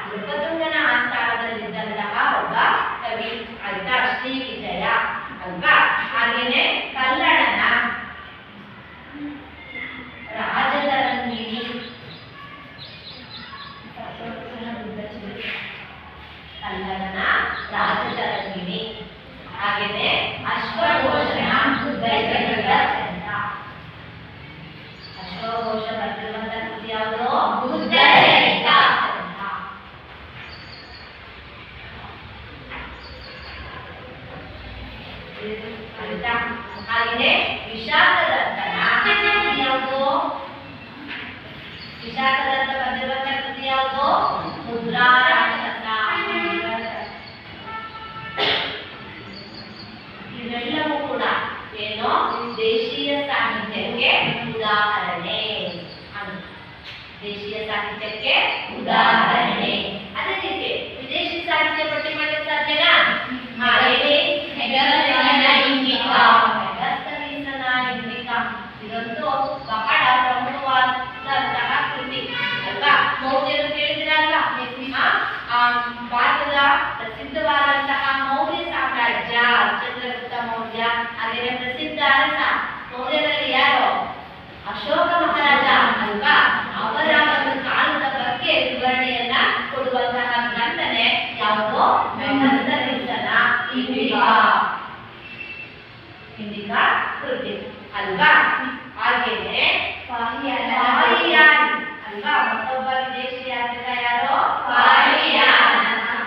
ನೃಪತುಂಗನ ಆಸ್ಥಾನದಲ್ಲಿದ್ದಂತಹ ಒಬ್ಬ ಕವಿ ಆಯ್ತಾ? ಶ್ರೀ ವಿಜಯ ಅಲ್ವಾ? ಹಾಗೇನೆ ಕಲ್ಲಡನ ರಾಜತರಂಗಿಣಿ, ಕಲ್ಲಡನ ರಾಜತರಂಗಿಣಿ, ಹಾಗೇನೆ ಅಶ್ವಘೋಷನ ಬೈಗಣಿತ ಚಂದ. ಅಶ್ವಘೋಷ ಬರೆದಿರುವಂತ ಕೃತಿ ಯಾವುದು? ಬುದ್ಧಚರಿತ. ಹಾಗೆಯೇ ವಿಶಾಖದತ್ತನ ಕೃತಿ ಯಾವುದು? ವಿಶಾಖದತ್ತ ಬರೆದಿರುವಂತ ಕೃತಿ ಯಾವುದು? ಮುದ್ರಾ ರಾಕ್ಷಸ. ಇವೆಲ್ಲವೂ ಕೂಡ ಏನು? ದೇಶೀಯ ಸಾಹಿತ್ಯಕ್ಕೆ ಉದಾಹರಣೆ. ದೇಶೀಯ ಸಾಹಿತ್ಯಕ್ಕೆ ಉದಾಹರಣೆ. ಅದೇ ರೀತಿ ವಿದೇಶಿ ಸಾಹಿತ್ಯ ಪಟ್ಟಿ ಮಾಡಲಿಕ್ಕೆ ಸಾಧ್ಯನಾ? ಹೇಳಿ. ಇದಂತೂ ಬಹಳ ಪ್ರಮುಖವಾದಂತಹ ಕೃತಿ ಅಲ್ವಾ? ಮೌರ್ಯರು ಕೇಳಿದಿರಲ್ವಾ? ಭಾರತದ ಪ್ರಸಿದ್ಧವಾದಂತಹ ಮೌರ್ಯ ಸಾಮ್ರಾಜ್ಯ ಚಂದ್ರಗುಪ್ತ ಮೌರ್ಯ. ಹಾಗೆಯೇ ಪ್ರಸಿದ್ಧ ಅರಸ ಮೌರ್ಯರಲ್ಲಿ ಯಾರು? ಅಶೋಕ ಮಹಾರಾಜ ಅಲ್ವಾ? ಅವರ ಒಂದು ಕಾಲದ ಬಗ್ಗೆ ವಿವರಣೆಯನ್ನ ಕೊಡುವಂತಹ ಗ್ರಂಥನೆ ಯಾವುದು? ಮೆಗಸ್ತನೀಸನ ಇಂಡಿಕಾ ಕೃತಿ ಅಲ್ವಾ? ಹಾಗೇನೆ ಪಾಹಿಯಾನ್ ಅಲ್ವಾ? ಮತ್ತೊಬ್ಬ ವಿದೇಶಿ ಯಾತ್ರಿಕ ಯಾರು? ಪಾಹಿಯಾನ್.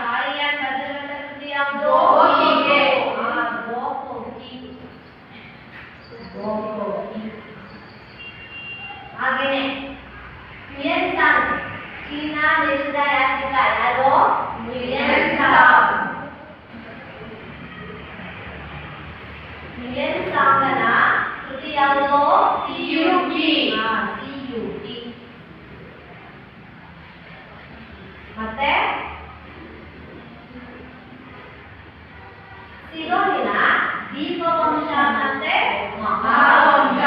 ಪಾಹಿಯಾನ್ ಬರೆದಿರುವಂತ ಕೃತಿ ಯಾವುದು? ಹಾಗೇನೆ ಮಿಯನ್ ಸಾಂಗ್, ಚೀನಾ ದೇಶದ ಯಾತ್ರಿಕ ಯಾರು? ಮಿಯನ್ ಸಾಂಗ್. ಮಿಯನ್ ಸಾಂಗನ ಕೃತಿ ಯಾವುದು? ಸಿಯುಟಿ. ಮತ್ತೆ ಸಿಲೋನಿನ ದೀಪವಂಶ ಮತ್ತೆ ಮಹಾವಂಶ.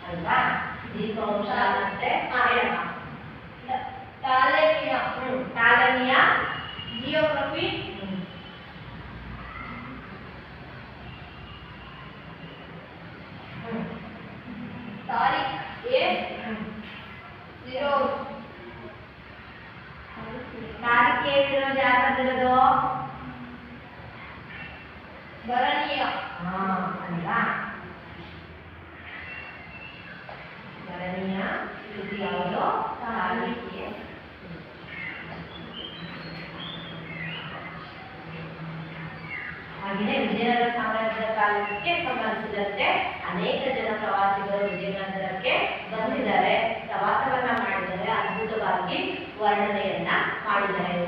ಅಲ್ವಾ? ದೀಪವಂಶ ಮತ್ತೆ ಟಾಲೆಮಿಯಾ ಟಾಲಮಿಯಾ ಜಿಯೋಗ್ರಫಿ ತಾರಿಕ್ ಎ ಫಿರೋಜ್ ತಾರೀಖೆ ಫಿರೋಜ್ ಯಾರು ಬಂದಿರೋದು ಬರನಿಯಾ ಅಲ್ವಾ ಬರನಿಯ ಇದು ಯಾವುದು ತಾರೀಖೆ ಹಾಗೆಯೇ ವಿಜಯನಗರ ಸಾಮ್ರಾಜ್ಯದ ಕಾಲಕ್ಕೆ ಸಂಬಂಧಿಸಿದಂತೆ ಅನೇಕ ಜನ ಪ್ರವಾಸಿಗರು ವಿಜಯನಗರಕ್ಕೆ ಬಂದಿದ್ದಾರೆ, ಪ್ರವಾಸವನ್ನ ಮಾಡಿದ್ದಾರೆ, ಅದ್ಭುತವಾಗಿ ವರ್ಣನೆಯನ್ನ ಮಾಡಿದ್ದಾರೆ.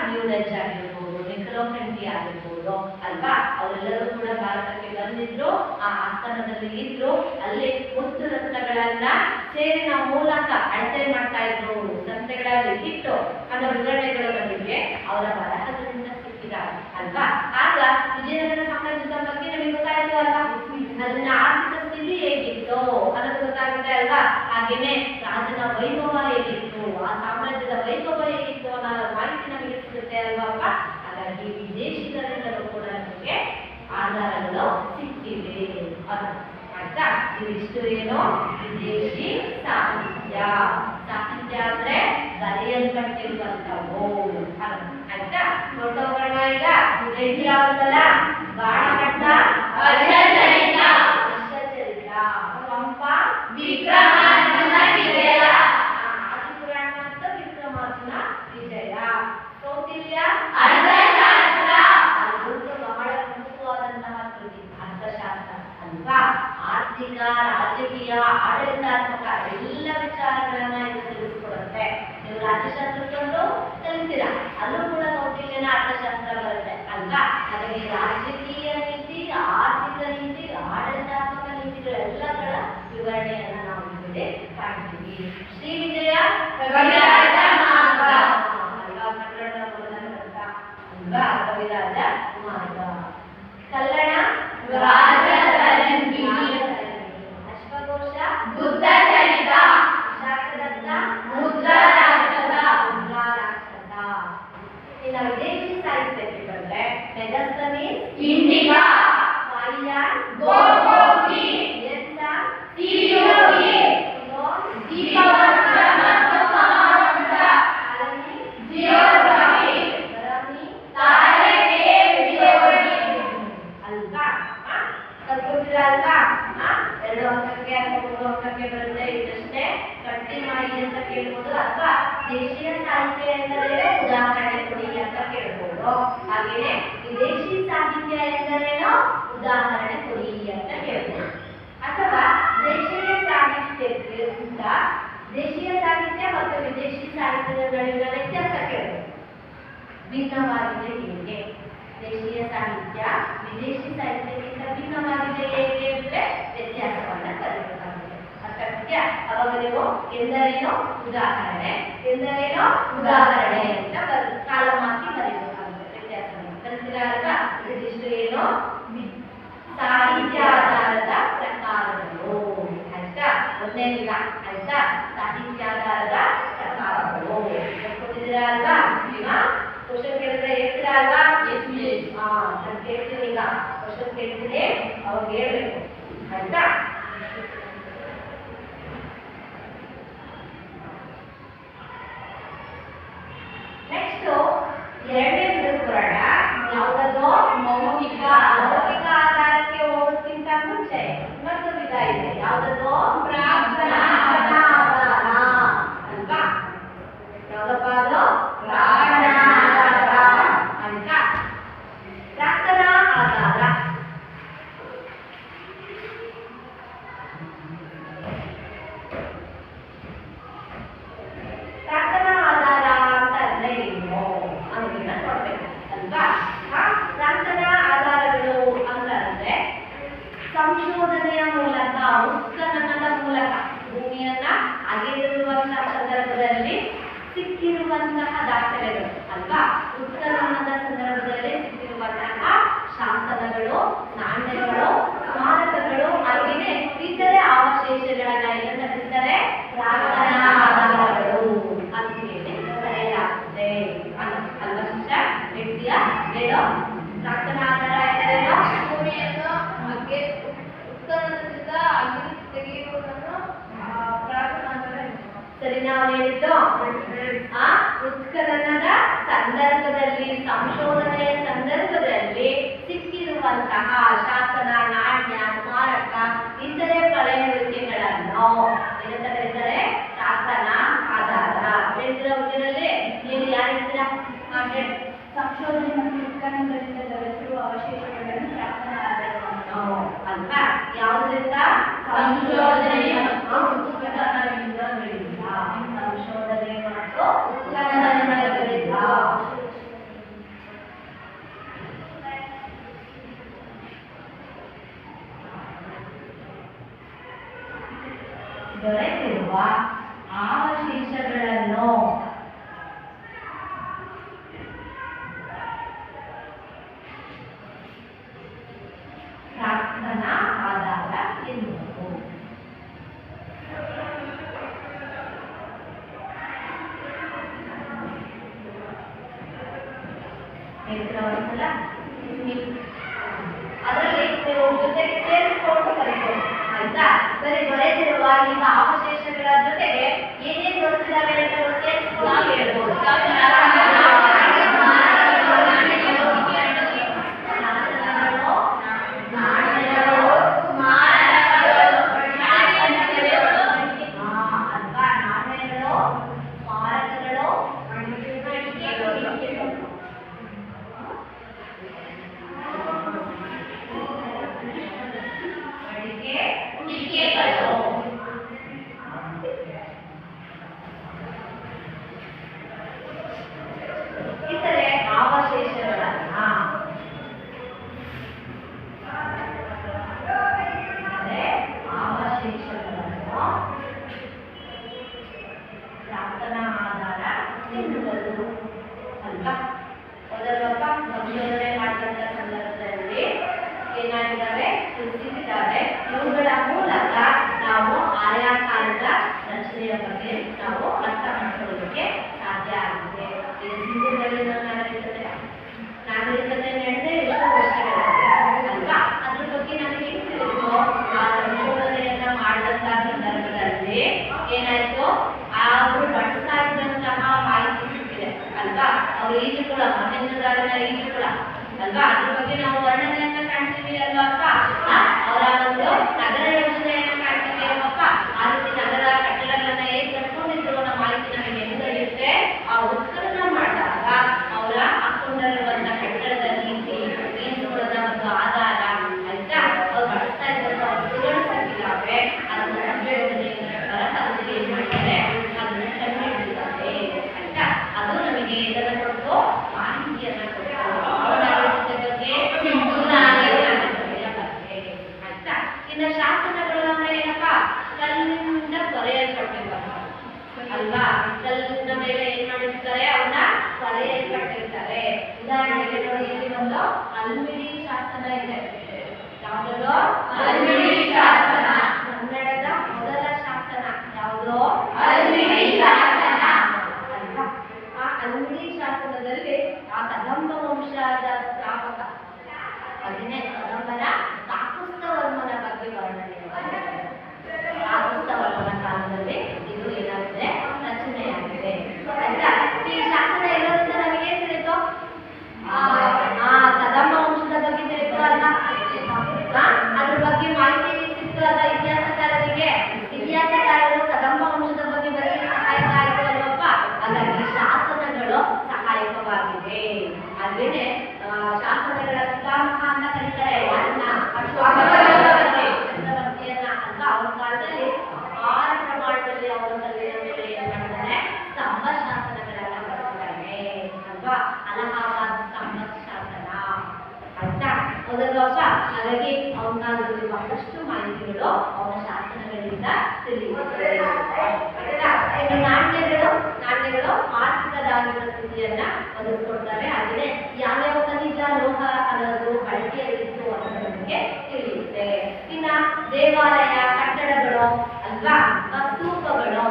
ನ್ಯೂಡಲ್ಸ್ ಆಗಿರ್ಬೋದು, ನಿಕೋಲೋಫೆಂಟಿ ಆಗಿರ್ಬೋದು ಅಲ್ವಾ, ಅವರೆಲ್ಲರೂ ಕೂಡ ಭಾರತಕ್ಕೆ ಬಂದಿದ್ರು, ಆ ಆಸ್ಥಾನದಲ್ಲಿ ಇದ್ರು, ಅಲ್ಲಿ ಮುತ್ತು ರತ್ನಗಳನ್ನ ಸೇರಿನ ಮೂಲಕ ಅಳತೆ ಮಾಡ್ತಾ ಇದ್ರು, ಸಂತೆಗಳಲ್ಲಿ ಇಟ್ಟು ಅನ್ನೋ ವಿವರಣೆಗಳು ನಮಗೆ ಅವರ ಬರಹದಿಂದ ಸಿಕ್ಕಿದ್ದಾರೆ ಅಲ್ವಾ. ಆಗ ವಿಜಯನಗರ ಸಾಮ್ರಾಜ್ಯದ ಬಗ್ಗೆ ನಮಗೆ ಗೊತ್ತಾಯ್ತು ಅಲ್ವಾ, ಅಲ್ಲಿನ ಆರ್ಥಿಕ ಸ್ಥಿತಿ ಹೇಗಿತ್ತು ಅನ್ನೋದು ಗೊತ್ತಾಗುತ್ತೆ ಅಲ್ವಾ. ಹಾಗೇನೆ ರಾಜನ ವೈಭವ ಹೇಗಿತ್ತು, ಆ ಸಾಮ್ರಾಜ್ಯದ ವೈಭವ ಹೇಗಿತ್ತು ಅನ್ನೋ ಮಾಹಿತಿ ನಮಗೆ ಸಿಗುತ್ತೆ ಅಲ್ವಾ. ಹಾಗಾಗಿ ವಿದೇಶಿಗರಿಂದಲೂ ಕೂಡ ನಮಗೆ ಆಧಾರಗಳು ಸಿಕ್ಕಿವೆ ಆಯ್ತಾ. ಇದಿಷ್ಟು ಏನು ವಿದೇಶಿ ಸಾಹಿತ್ಯ. ಸಾಹಿತ್ಯ ಅಂದ್ರೆ ಬರೆಯಲ್ಪಟ್ಟಿರುವಂತವು ಆಯ್ತಾ. ನೋಡ್ತೋಗೋಣ ಈಗ. ರೆಡ್ಡಿ ಯಾವ್ದಲ್ಲ ಬಾಣಭಟ್ಟ ಹರ್ಷಚರಿತ ಹರ್ಷಚರಿತ ಪಂಪ ವಿಕ್ರಮಾರ್ಜುನ ವಿಜಯ ಆದಿಪುರಾಣ ಮತ್ತು ವಿಕ್ರಮಾರ್ಜುನ ವಿಜಯ. ಕೌಟಿಲ್ಯ ಅರ್ಥಶಾಸ್ತ್ರ ಅದು ಬಹಳ ಪ್ರಮುಖವಾದಂತಹ ಕೃತಿ ಅರ್ಥಶಾಸ್ತ್ರ ಅಲ್ವಾ. ಆರ್ಥಿಕ, ರಾಜಕೀಯ, ಆಡಳಿತಾತ್ಮಕ ಎಲ್ಲ ವಿಚಾರಗಳನ್ನ ಇದು ತಿಳಿಸ್ಕೊಡುತ್ತೆ. ನೀವು ರಾಜ್ಯಶಾಸ್ತ್ರಕ್ಕಂದು ಕಲಿತೀರಾ, ಅಲ್ಲೂ ಕೂಡ ಕೌಟಿಲ್ಯನ ಅರ್ಥಶಾಸ್ತ್ರ ಬರುತ್ತೆ ಅಲ್ವಾ. ಹಾಗಾಗಿ ರಾಜಕೀಯ ನೀತಿ, ಆರ್ಥಿಕ ನೀತಿ, ಆಡಳಿತಾತ್ಮಕ ನೀತಿಗಳೆಲ್ಲಗಳ ವಿವರಣೆಯನ್ನ ನಾವು ಇಲ್ಲಿ ಕಾಣ್ತೀವಿ. ಶ್ರೀ ವಿಜಯ ಕವಿರಾಜ ಮಾರ್ಗ ಅಲ್ವಾ, ಕನ್ನಡ ಮೂಲಕ ಅಲ್ವಾ, ಕವಿರಾಜ ಮಾರ್ಗ. ಕಲ್ಲಣ ರಾಜತರಂಗಿಣಿ ಅಶ್ವಘೋಷ ಬುದ್ಧ ಚರಿತ ಶಾಖದತ್ತ ಮುದ್ರ ರಾಕ್ಷಸ ರಾಕ್ಷಸ. ಇನ್ನು ವಿದೇಶಿ ಸಾಹಿತ್ಯಕ್ಕೆ ಬಂದ್ರೆ ಮೆಗಸ್ತನೀಸ್ ಇಂಡಿಕಾ ಪಾಯ್ಯಾನ್ ಗೋಗೋಕಿ ಎನ್ಸಾ ಸಿಯೋಗಿ ದೀಪವಂತ ಮತ್ತು ಮಹಾವಂತ ಕಾಲನಿ ಜಿಯೋಗ್ರಫಿ ಬರಮಿ ತಾರಕೆ ವಿಜಯೋಗಿ ಅಲ್ವಾ. ಕಲ್ತ್ಕೊತೀರ ಅಲ್ವಾ. 2 ಅಂಕಕ್ಕೆ ಅಥವಾ 3 ಅಂಕಕ್ಕೆ ಬರುತ್ತೆ. ಇದಷ್ಟೇ ಗಟ್ಟಿ ಮಾಡಿ ಅಂತ ಕೇಳ್ಬೋದು, ಅಥವಾ ದೇಶೀಯ ಸಾಹಿತ್ಯ ಎಂದರೇನು ಉದಾಹರಣೆ ಕೊಡಿ ಅಂತ ಕೇಳ್ಬೋದು. ಹಾಗೆಯೇ ವಿದೇಶಿ ಸಾಹಿತ್ಯ ಎಂದರೇನು ಉದಾಹರಣೆ ಕೊಡಿ ಅಂತ ಕೇಳ್ಬೋದು. ಅಥವಾ ದೇಶೀಯ ಸಾಹಿತ್ಯಕ್ಕಿಂತ ದೇಶೀಯ ಸಾಹಿತ್ಯ ಮತ್ತು ವಿದೇಶಿ ಸಾಹಿತ್ಯದ ನಡುವಿನ ವ್ಯತ್ಯಾಸ ಕೇಳ್ಬೋದು. ಭಿನ್ನವಾಗಿದೆ ಹೇಗೆ? ದೇಶೀಯ ಸಾಹಿತ್ಯ ವಿದೇಶಿ ಸಾಹಿತ್ಯಕ್ಕಿಂತ ಭಿನ್ನವಾಗಿದೆ ಹೇಗೆ ಅಂದ್ರೆ ವ್ಯತ್ಯಾಸವನ್ನ ಕಲಿಬೇಕಾಗುತ್ತೆ. ಅರ್ಥಾತ್ಯ ಅವಾಗ ನೀವು ಎಂದರೇನು ಉದಾಹರಣೆ, ಎಂದರೇನು ಉದಾಹರಣೆ ಅಂತ ಕಾಲಂ ಹಾಕಿ ಬರೀಬೇಕಾಗುತ್ತೆ. ವ್ಯತ್ಯಾಸವನ್ನು ಕಲಿತೀರಾ ಅಲ್ವಾ. ಇದಿಷ್ಟು ಏನು ಸಾಹಿತ್ಯ ಆಧಾರದ ಪ್ರಕಾರಗಳು ಆಯ್ತಾ. ಒಂದೇ ದಿನ ಆಯ್ತಾ. ಸಾಹಿತ್ಯಾಧಾರದ ಪ್ರಕಾರಗಳು ಗೊತ್ತಿದ್ದೀರಾ ಅಲ್ವಾ. ಕ್ವಶನ್ ಕೇಳಿದ್ರೆ ಹೇಳ್ತೀರಾ ಅಲ್ವಾ. ನಾನು ಕೇಳ್ತೀನಿ ಈಗ, ಕ್ವಶನ್ ಕೇಳ್ತೀನಿ ಅವಾಗ ಹೇಳ್ಬೇಕು ಆಯ್ತಾ. ನೆಕ್ಸ್ಟ್ ಎರಡನೇ ಪುರಾಣ ಯಾವುದದು ಮೌಖಿಕ. ಮೌಖಿಕ ಆಧಾರಕ್ಕೆ ಹೋಗೋದಕ್ಕಿಂತ ಮುಂಚೆ ಇನ್ನೊಂದು ವಿಧ ಇದೆ. ಯಾವುದದು ಪ್ರಾರ್ಥನಾ ಆಧಾರ ಅಲ್ವಾ. ಯಾವ್ದಪ್ಪ ಅದು ಪ್ರಾರ್ಥನಾ ಆಧಾರ ಆಯ್ತಾ. ಪ್ರಾರ್ಥನಾ ಆಧಾರ ಪ್ರಾರ್ಥನಾ ಆಧಾರ ಅಂತ ಅಂದ್ರೆ ಏನು ಅನ್ನೋದನ್ನ ನೋಡ್ಬೇಕು ಅಲ್ವಾ. ಪ್ರಾರ್ಥನಾ ಆಧಾರಗಳು ಅಂತ ಅಂದ್ರೆ ಸಂಶೋಧನೆಯ ಮೂಲಕ, ಉತ್ಖನನದ ಮೂಲಕ ಭೂಮಿಯನ್ನ ಅಗೆದಿರುವಂತಹ ಸಂದರ್ಭದಲ್ಲಿ ಸಿಕ್ಕಿರುವಂತಹ ದಾಖಲೆಗಳು ಅಲ್ವಾ. ಉತ್ಖನನದ ಸಂದರ್ಭದಲ್ಲಿ ಸಿಕ್ಕಿರುವಂತಹ ಶಾಸನಗಳು, ನಾಣ್ಯಗಳು, ಸ್ಮಾರಕಗಳು, ಹಾಗೆಯೇ ಇತರೆ ಅವಶೇಷಗಳನ್ನ ಏನಂತ ಕರೀತಾರೆ ಪ್ರಾರ್ಥನಾ ಆಧಾರಗಳು ಅಂತ ಹೇಳಿ ಹೇಳಿದ್ದು ಆ ಉತ್ಖನನದ ಸಂದರ್ಭದಲ್ಲಿ ಸಂಶೋಧನೆಯ ಸಂದರ್ಭದಲ್ಲಿ ಸಿಕ್ಕಿರುವಂತಹ ಶಾಸನ ನಾಣ್ಯ ಸ್ಮಾರಕ ಇತರೆ ಪಳೆಯುಳಿಕೆಗಳನ್ನು ಏನಂತ ಕರೀತಾರೆ ಶಾಸನ ಆಧಾರ ಹೇಳಿದ್ರ ಹುಡುಗರಲ್ಲಿ ನೀವು ಯಾರಿದ್ದೀರಾ ಸಂಶೋಧನೆ ಮತ್ತು ಉತ್ಖನನಗಳಿಂದ ದೊರೆತಿರುವ ಅವಶೇಷಗಳನ್ನು ಶಾಸನ ಅಲ್ವಾ ಯಾವುದರಿಂದ ಸಂಶೋಧನೆ ಮತ್ತು ಉತ್ಖನನಗಳಿಂದ ಸಂಶೋಧನೆ ಮತ್ತು ಉತ್ಖನನಗಳಿಂದ ದೊರೆತಿರುವ ಅವಶೇಷಗಳನ್ನು ಪ್ರಾರ್ಥನಾ ಆಧಾರ ಎನ್ನುವುದು. ಅದರಲ್ಲಿ ನೀವು ಜೊತೆಗೆ ಸೇರಿಸಿಕೊಂಡು ಬರೀಬಹುದು ಆಯ್ತಾ. ಬರೀ ದೊರೆತಿರುವ ಈಗ ಅವಶೇಷಗಳ ಜೊತೆಗೆ ಏನೇನು ದೊರೆತಿದ್ದಾವೆ ಅಂತ ಸೇರಿಸಿಕೊಂಡು ಹೇಳ್ಬೋದು. ಇತರೆ ಅವಶೇಷಗಳನ್ನ ಪ್ರಾರ್ಥನಾ ಆಧಾರ ಎನ್ನುವುದು ಅಲ್ವಾ. ಮೊದಲಪ್ಪ ಸಂಶೋಧನೆ ಮಾಡಿದಂತ ಸಂದರ್ಭದಲ್ಲಿ ಏನಾಗಿದ್ದಾವೆ ಸಿಕ್ಕಿದ್ದಾವೆ. ಇವುಗಳ ಮೂಲಕ ನಾವು ಆಯಾ ಕಾಲದ ರಚನೆಯ ಬಗ್ಗೆ ನಾವು ಅರ್ಥ ಮಾಡ್ಕೊಳ್ಳೋದಕ್ಕೆ ಸಾಧ್ಯ ಆಗಿದೆ. ಇದು ಸಿಂಧುಗಳಲ್ಲಿ ನಾಗರಿಕತೆ ನಡೆದೇ ಎಷ್ಟು ವರ್ಷಗಳಾಗಿದೆ ಅಲ್ವಾ. ಅದ್ರ ಬಗ್ಗೆ ನಮಗೆ ಏನು ತಿಳಿದು ಆ ಸಂಶೋಧನೆಯನ್ನ ಮಾಡಿದಂತ ಸಂದರ್ಭದಲ್ಲಿ ಏನಾಯ್ತು ಅವರು ಬಳಸ್ತಾ ಇದ್ದಂತಹ ಮಾಹಿತಿ ಸಿಕ್ಕಿದೆ ಅಲ್ವಾ. ಅವ್ರು ಈಜುಕುಳ ಮಹೇಂದ್ರದಾರಿನ ಈಜುಕುಳ ಅಲ್ವಾ. ಅದ್ರ ಬಗ್ಗೆ ನಾವು ವರ್ಣನೆಯನ್ನ ಕಾಣ್ತೀವಿ ಅಲ್ವಾ ಅಪ್ಪ. ಅವರ ಒಂದು ನಗರ ಯೋಜನೆಯನ್ನ ಕಾಣ್ತೀವಿ ಅಲ್ವಪ್ಪ. ಆ ರೀತಿ ನಗರ ಕಟ್ಟಡಗಳನ್ನ ಹೇಗೆ ಕಟ್ಕೊಂಡಿದ್ರು ಅನ್ನೋ ಮಾಹಿತಿ ನಮಗೆ ಹೆಂಗ್ ದೊರೆಯುತ್ತೆ ಆ ಉತ್ಖನನ ಮಾಡಿದಾಗ ಅವರ ಹಾಕೊಂಡಿರುವಂತ ಕಟ್ಟಡದ ರೀತಿ ಈಜುಕುಳದ ಒಂದು ಆಧಾರ ಆಯ್ತಾ. ಅವ್ರು ಬಳಸ್ತಾ ಇದ್ದಂತ ವಸ್ತುಗಳು ಸಿಕ್ಕಿದ್ದಾವೆ. ಅದನ್ನ ಅದಕ್ಕೆ ಏನ್ ಮಾಡ್ತಾರೆ ಅದನ್ನ ಕಂಡುಹಿಡಿದಿದ್ದಾರೆ ಆಯ್ತಾ. ಅದು ನಮಗೆ ಇದನ್ನ ಕೊಟ್ಟು ಮಾಹಿತಿಯನ್ನ ಕೊಟ್ಟು ಅವರ ಬಗ್ಗೆ ಆಯ್ತಾ. ಇನ್ನು ಶಾಸನಗಳು ಅಂದ್ರೆ ಏನಪ್ಪ ಕಲ್ಲಿನಿಂದ ಬರೆಯಲ್ಪಟ್ಟಿರ್ತಾರೆ ಅಲ್ವಾ. ಕಲ್ಲಿನ ಮೇಲೆ ಏನ್ ಮಾಡಿರ್ತಾರೆ ಅವನ್ನ ಬರೆಯಲ್ಪಟ್ಟಿರ್ತಾರೆ. ಉದಾಹರಣೆಗೆ ನೋಡಿ ಇಲ್ಲಿ ಒಂದು ಅಲ್ಮಿಡಿ ಶಾಸನ ಇದೆ. ಯಾವ್ದು ಅಲ್ಮಿಡಿ ಶಾಸನ ಕನ್ನಡದ ಮೊದಲ ಶಾಸನ ಯಾವುದು ಅಲ್ಮಿಡಿ ಶಾಸನ ಅಲ್ವಾ. ಆ ಅಲ್ಮಿಡಿ ಶಾಸನದಲ್ಲಿ ಆ ಕದಂಬ ವಂಶದ ಸ್ಥಾಪಕ ಕದಂಬರ ಕಾಕುಸ್ಥವರ್ಮನ ಬಗ್ಗೆ ವರ್ಣನೆ ಮಾಡಿದ್ದಾರೆ. ಕಾಕುಸ್ಥವರ್ಮನ ಕಾಲದಲ್ಲಿ ಇದು ಏನಾಗಿದೆ ರಚನೆಯಾಗಿದೆ ಆಯ್ತಾ. ಈ ಶಾಸನ ಇರೋದ್ರಿಂದ ನಮಗೆ ಏನ್ ತಿಳಿತು ಕದಂಬ ವಂಶದ ಬಗ್ಗೆ ತಿಳಿತು ಅಲ್ಲ. ಅದ್ರ ಬಗ್ಗೆ ಮಾಹಿತಿ ಸಿಕ್ತು ಅಲ್ಲ ಇತಿಹಾಸಕಾರರಿಗೆ. ಇತಿಹಾಸಕಾರರು ಕದಂಬ ವಂಶದ ಬಗ್ಗೆ ಬರೆಯಲು ಸಹಾಯಕ ಆಯಿತು ಅಲ್ವಪ್ಪ. ಹಾಗಾಗಿ ಶಾಸನಗಳು ಸಹಾಯಕವಾಗಿದೆ. ಹಾಗೇನೆ ಶಾಸನಗಳ ಪಿತಾಮಹ ಅಂತ ಕರೀತಾರೆ ಚಕ್ರವರ್ತಿಯನ್ನ ಅಂತ. ಅವ್ರ ಕಾಲದಲ್ಲಿ ಅಪಾರ ಪ್ರಮಾಣದಲ್ಲಿ ಅವರ ಕಲ್ಲಿನ ಮೇಲೆ ಏನ್ ಮಾಡಿದ್ದಾರೆ ಸ್ತಂಭ ಶಾಸನಗಳೆಲ್ಲ ಬರ್ತಿದ್ದಾರೆ ಅಲ್ವಾ. ಅಲಹಾಬಾದ್ ಸ್ತಂಭ ಶಾಸನ ಆಯ್ತಾ ಹೌದಲ್ವಪ್ಪ. ಹಾಗಾಗಿ ಅವನ ಕಾಲದಲ್ಲಿ ಬಹಳಷ್ಟು ಮಾಹಿತಿಗಳು ಅವನ ಶಾಸನಗಳಿಂದ ತಿಳಿಯುತ್ತೆ ಆಯ್ತಾ. ಇನ್ನು ನಾಣ್ಯಗಳು ಆರ್ಥಿಕ ಧಾರ್ಮಿಕ ಸ್ಥಿತಿಯನ್ನ ಒದಗಿಸ್ಕೊಡ್ತಾರೆ. ಹಾಗೆಯೇ ಯಾವ್ಯಾವ ಖನಿಜ ಲೋಹ ಅನ್ನೋದು ಬಳಕೆಯಲ್ಲಿತ್ತು ಅನ್ನೋದ್ರ ಬಗ್ಗೆ ತಿಳಿಯುತ್ತೆ. ಇನ್ನ ದೇವಾಲಯ ಕಟ್ಟಡಗಳು ಅಲ್ವಾ, ಸ್ತೂಪಗಳು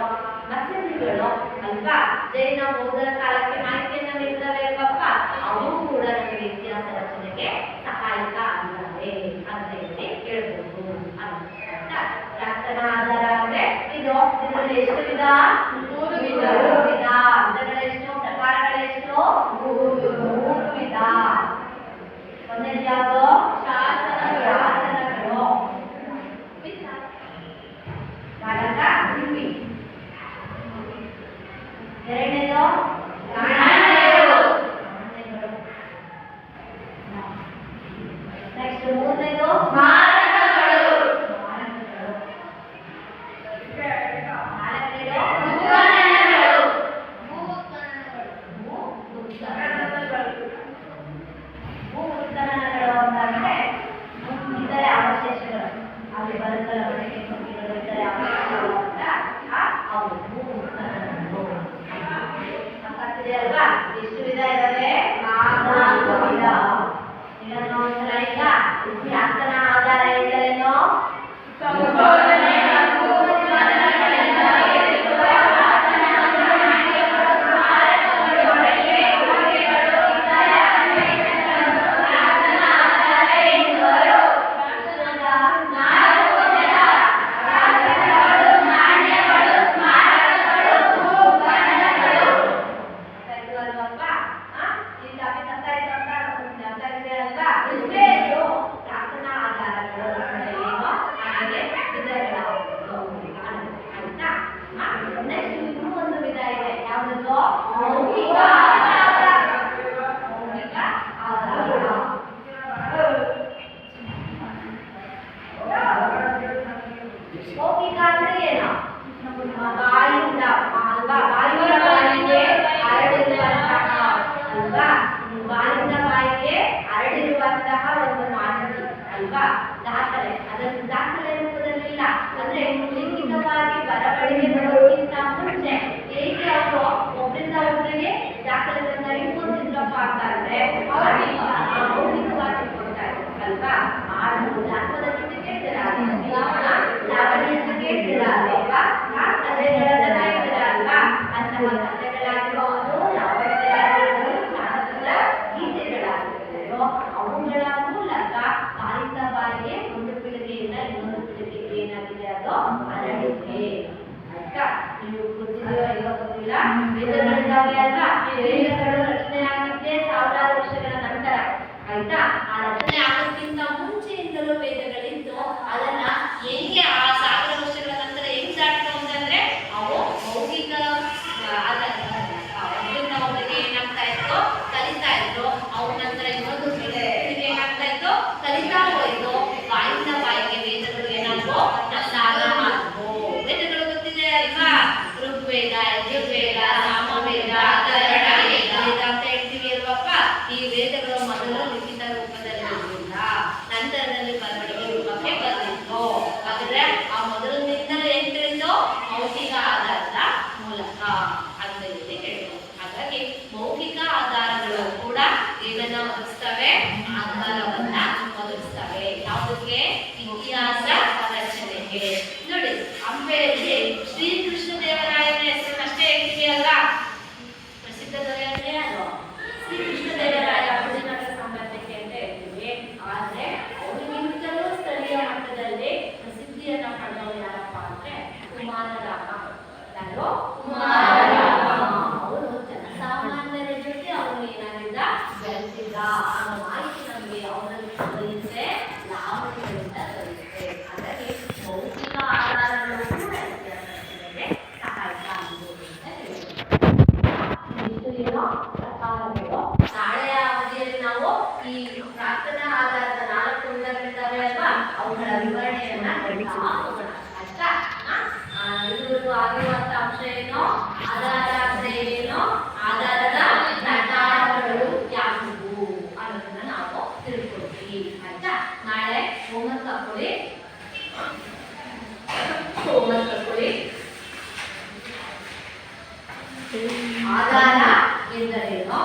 ಮಸೀದಿಗಳು ಅಲ್ವಾ, ಜೈನ ಬೌದ್ಧರ ಕಾಲಕ್ಕೆ ಮಾಹಿತಿಯನ್ನ ನೀಡ್ತವೆ ಅಲ್ವಪ್ಪ. ಅವು ಕೂಡ ನಮಗೆ ಇತಿಹಾಸ ರಚನೆಗೆ ಸಹಾಯಕ ಆಗಿದ್ದಾವೆ ಅಂತ ಹೇಳಿ ಹೇಳ್ಬೋದು. ಪ್ರಾರ್ಥನಾ ಆಧಾರ ಅಂದ್ರೆ ಇದು ಇದರಲ್ಲಿ ಎಷ್ಟು ವಿಧ? 3 ವಿಧ. ವಿಧಗಳೆಷ್ಟು? ಪ್ರಕಾರಗಳೆಷ್ಟು? 3 ವಿಧ. ಒಂದನೇದು ಯಾವುದು? ಶಾಸನಗಳು. ನಾಟಕ ಲಿಪಿ. ಎರಡನೇದು ನೆಕ್ಸ್ಟ್ ಮೂರನೇದು ನಾಲ್ಕನೇದು ಭೂಉತ್ಖನನಗಳು ಅಂತಂದ್ರೆ ಇತರೆ ಅವಶೇಷಗಳು ಅಲ್ಲಿ ಬರುತ್ತಲ್ಲ ಮನೆಗೆ ಕೊಟ್ಟಿರೋ ಇತರೆ ಅವಶೇಷಗಳು ಅಂತ ಅವು ಭೂಉತ್ಖನನಗಳು. ಗೊತ್ತಾಗ್ತಿದೆ ಅಲ್ವಾ? ಎಷ್ಟು ವಿಧ ಇದಾವೆ? 4 ವಿಧ. ಇದನ್ನು ಒಂದ್ಸಲ ಈಗ ಪ್ರಾರ್ಥನಾ ಆಧಾರ ಎಂದರೇನು? ಸಂಶೋಧನೆ ಮತ್ತು ಉತ್ಖನನಗಳಿಂದ ಎದ್ದಿರುವ ಶಾಸನಗಳು, ಸ್ಮಾರಕಗಳೊಳಗೆ ಗುಹೆಗಳು, ಇತರೆ ಅವಶೇಷಗಳನ್ನು ಪ್ರಾರ್ಥನಾ ಆಧಾರ ಎನ್ನುವರು. ಶಾಸನದ 4 ವಿಧ: ಶಾಸನಗಳು, ನಾಣ್ಯಗಳು, ಸ್ಮಾರಕಗಳು, ಭೂಉತ್ಖನನಗಳು. ಇದು ಅಲ್ವಪ್ಪ? ಈ ಟಾಪಿಕ್ ಅರ್ಥ ಆಯ್ತು ಅಂತ ಅನ್ಕೊಂಡಿದ್ದೆ ಅಲ್ವಾ? ಇಷ್ಟೇ ಇದು ಪ್ರಾರ್ಥನಾ ಆಧಾರಗಳು ಅಂದ್ರೆ ಏನು, ಹಾಗೆ ವಿಧಗಳಾಗುವುದು. ಆಯ್ತಾ? ನೆಕ್ಸ್ಟ್ ಇನ್ನೂ ಒಂದು ವಿಧ ಇದೆ. ಯಾವುದದು? ಮೌಖಿಕ ಆಧಾರ. ಮೌಖಿಕ ಆಧಾರ. ಮೌಖಿಕ ಅಂದ್ರೆ ಏನು? ಬಾಯಿಂದ ಅಲ್ವಾ? ಬಾಯಿಂದ ಬಾಯಿಗೆ ಹರಡಿರುವಂತಹ ಅಲ್ವಾ? ಬಾಯಿಂದ ಬಾಯಿಗೆ ಹರಡಿರುವಂತಹ ಒಂದು ಮಾಹಿತಿ ಅಲ್ವಾ? ದಾಖಲೆ. ಅದನ್ನು ದಾಖಲೆ ರೂಪದಲ್ಲಿಲ್ಲ ಅಂದ್ರೆ ಲಿಖಿತವಾಗಿ ಬರವಣಿಗೆ ಬರೋಕ್ಕಿಂತ ಮುಂಚೆ ಹೇಗೆ ಅವರು ಒಬ್ಬರಿಂದ ಒಬ್ಬರಿಗೆ ದಾಖಲೆಗಳನ್ನ ಇಟ್ಕೊಂಡಿದ್ರಪ್ಪ ಅಂತಂದ್ರೆ ಮೌಖಿಕವಾಗಿ ಕೊಡ್ತಾ ಇದ್ರು ಅಲ್ವಾ? ಹಾಡು ಜಾನಪದ ಗೀತೆ ಕೇಳ್ತೀರಾ? ಲಾವಣಿ ಕೇಳ್ತೀರಾ ಅಲ್ವಾ? ಕಥೆಗಳನ್ನ ಕಾಯ್ತೀರಾ ಅಲ್ವಾ? ಅಂತಹ ಕಥೆಗಳಾಗಿರ್ಬೋದು, ಲಾವಣಿಗಳಾಗಿರ್ಬೋದು, ಜಾನಪದ ಗೀತೆಗಳಾಗಿರ್ಬೋದು, ಅವುಗಳ ಮೂಲಕ ಬಾಯಿಂದ ಬಾಯಿಗೆ ಒಂದು ಪೀಳಿಗೆಯಿಂದ ಇನ್ನೊಂದು ಪೀಳಿಗೆಗೆ ಏನಾಗಿದೆ ಅದು ಹರಡಿದೆ. ಆಯ್ತಾ? ನೀವು ಗೊತ್ತಿದೆಯೋ ಇಲ್ಲೋ ಗೊತ್ತಿಲ್ಲ, ವೇದಗಳಿದ್ದಾವೆ ಅಲ್ವಾ? ವೇದಗಳು ರಚನೆ ಆಗಿದ್ದೇ ಸಾವಿರಾರು ವರ್ಷಗಳ ನಂತರ. ಆಯ್ತಾ? ಆ ರಚನೆ ಆಗೋಕ್ಕಿಂತ ಮುಂಚೆಯಿಂದಲೂ ವೇದಗಳಿದ್ದು ಅದನ್ನ ಹೆಂಗೆ ಆ 1000 ವರ್ಷಗಳ ನಂತರ ಹೆಂಗ್ ದಾಟ್ತು ಅಂತಂದ್ರೆ ಅವು ಮೌಖಿಕ ಒಬ್ಬರಿಂದ ಒಬ್ಬರಿಗೆ ಏನಾಗ್ತಾ ಇತ್ತು? ಕಲಿತಾ ಇದ್ರು. ಅವ್ರ ನಂತರ ಇನ್ನೊಂದು ಪೀಳಿಗೆಗೆ ಏನಾಗ್ತಾ ಇತ್ತು? ಕಲಿತಾ ಹೋಯ್ತು. ಬಾಯಿಂದ ಬಾಯಿಗೆ ವೇದಗಳು ಏನಾಗ್ವು? ಪ್ರಸಾರ ಆದ್ವು. ವೇದಗಳು ಗೊತ್ತಿದೆ ಅಲ್ವಾ? ಋಗ್ವೇದ, ಯಜುರ್ವೇದ, ಸಾಮವೇದ, ಅಥರ್ವಣ ವೇದ ಅಂತ ಹೇಳ್ತೀವಿ ಅಲ್ವಪ್ಪ? ಈ ವೇದಗಳು ಮೊದಲು ಲಿಖಿತ ರೂಪದಲ್ಲಿ ಇರಲಿಲ್ಲ, ನಂತರದಲ್ಲಿ ಬರವಣಿಗೆ ರೂಪಕ್ಕೆ ಬಂದಿತ್ತು. ಹಾಗಾದ್ರೆ ಆ ಮೊದಲಿನಿಂದಲೇ ಏನ್ ತಿಳಿತು? ಮೌಖಿಕ ಆಧಾರದ ಮೂಲಕ ಅಂತ ಹೇಳಿ ಹೇಳಿದ್ರು. ಹಾಗಾಗಿ ಮೌಖಿಕ ಆಧಾರಗಳು ಕೂಡ ಏನನ್ನ ಒದಗಿಸ್ತವೆ? ಆಧಾರವನ್ನ ಒದಗಿಸ್ತವೆ. ಯಾವುದಕ್ಕೆ? ಇತಿಹಾಸ ರಚನೆಗೆ. ನೋಡಿ, ಹಂಪೆಯಲ್ಲಿ ಶ್ರೀಕೃಷ್ಣ ದೇವರಾಯನ ಹೆಸರನ್ನಷ್ಟೇ ಹೇಳ್ತೀವಿ ಅಲ್ವಾ? ಪ್ರಸಿದ್ಧ ದೊರೆ ಅಂದ್ರೆ ಯಾರು? ಶ್ರೀಕೃಷ್ಣ ದೇವರಾಯ ವಿಜಯನಗರ ಸಾಮ್ರಾಜ್ಯಕ್ಕೆ ಅಂತ ಹೇಳ್ತೀವಿ. ಆದ್ರೆ ಅವರಿಗಿಂತಲೂ ಸ್ಥಳೀಯ ಮಟ್ಟದಲ್ಲಿ ಪ್ರಸಿದ್ಧಿಯನ್ನ ಪಡೆದವರು ಯಾರಪ್ಪ ಅಂದ್ರೆ ಕುಮಾರರಾಮ. ಯಾರು? ಕುಮಾರರಾಮ. ಅವರು ಜನಸಾಮಾನ್ಯರ ಜೊತೆ ಅವರು ಏನಾಗಿದ್ದ? ಬೆಳೆಸಿದ್ದ ಅನ್ನೋ ಮಾಹಿತಿ ನಮಗೆ ಅವರಲ್ಲಿ ದೊರೆಯುತ್ತೆ, ಲಾವಣಿಗಳಿಂದ ದೊರೆಯುತ್ತೆ. ಹಾಗಾಗಿ ಮೌಖಿಕ ಆಧಾರಗಳು ಕೂಡ ಇತಿಹಾಸಕ್ಕೆ ಸಹಾಯಕ ಆಗುವುದು ಅಂತ ಹೇಳಿದ್ರು. ಇದು ಏನೋ ಪ್ರಕಾರಗಳು. ನಾಳೆಯ ಅವಧಿಯಲ್ಲಿ ನಾವು ಈ ಪ್ರಾರ್ಥನಾ ಆಧಾರದ 4 ವಿಧಗಳಿದ್ದಾವೆ ಅಲ್ವಾ? ಅವುಗಳ ವಿವರಣೆಯನ್ನ ನೋಡ್ತಾ ಹೋಗೋಣ. ಆಯ್ತಾ? ಇದುವರೆಗೂ ಆಗಿರುವಂತ ಅಂಶ ಏನು? ಆಧಾರ ಅಂದ್ರೆ ಏನು? ಆಧಾರದ ಪ್ರಕಾರಗಳು ಯಾವುವು ಅನ್ನೋದನ್ನ ನಾವು ತಿಳ್ಕೊಳ್ತೀವಿ. ಆಯ್ತಾ? ನಾಳೆ ಹೋಮ್ವರ್ಕ್ ಹಾಕೊಳ್ಳಿ. ಆಧಾರ ಎಂದರೇನು?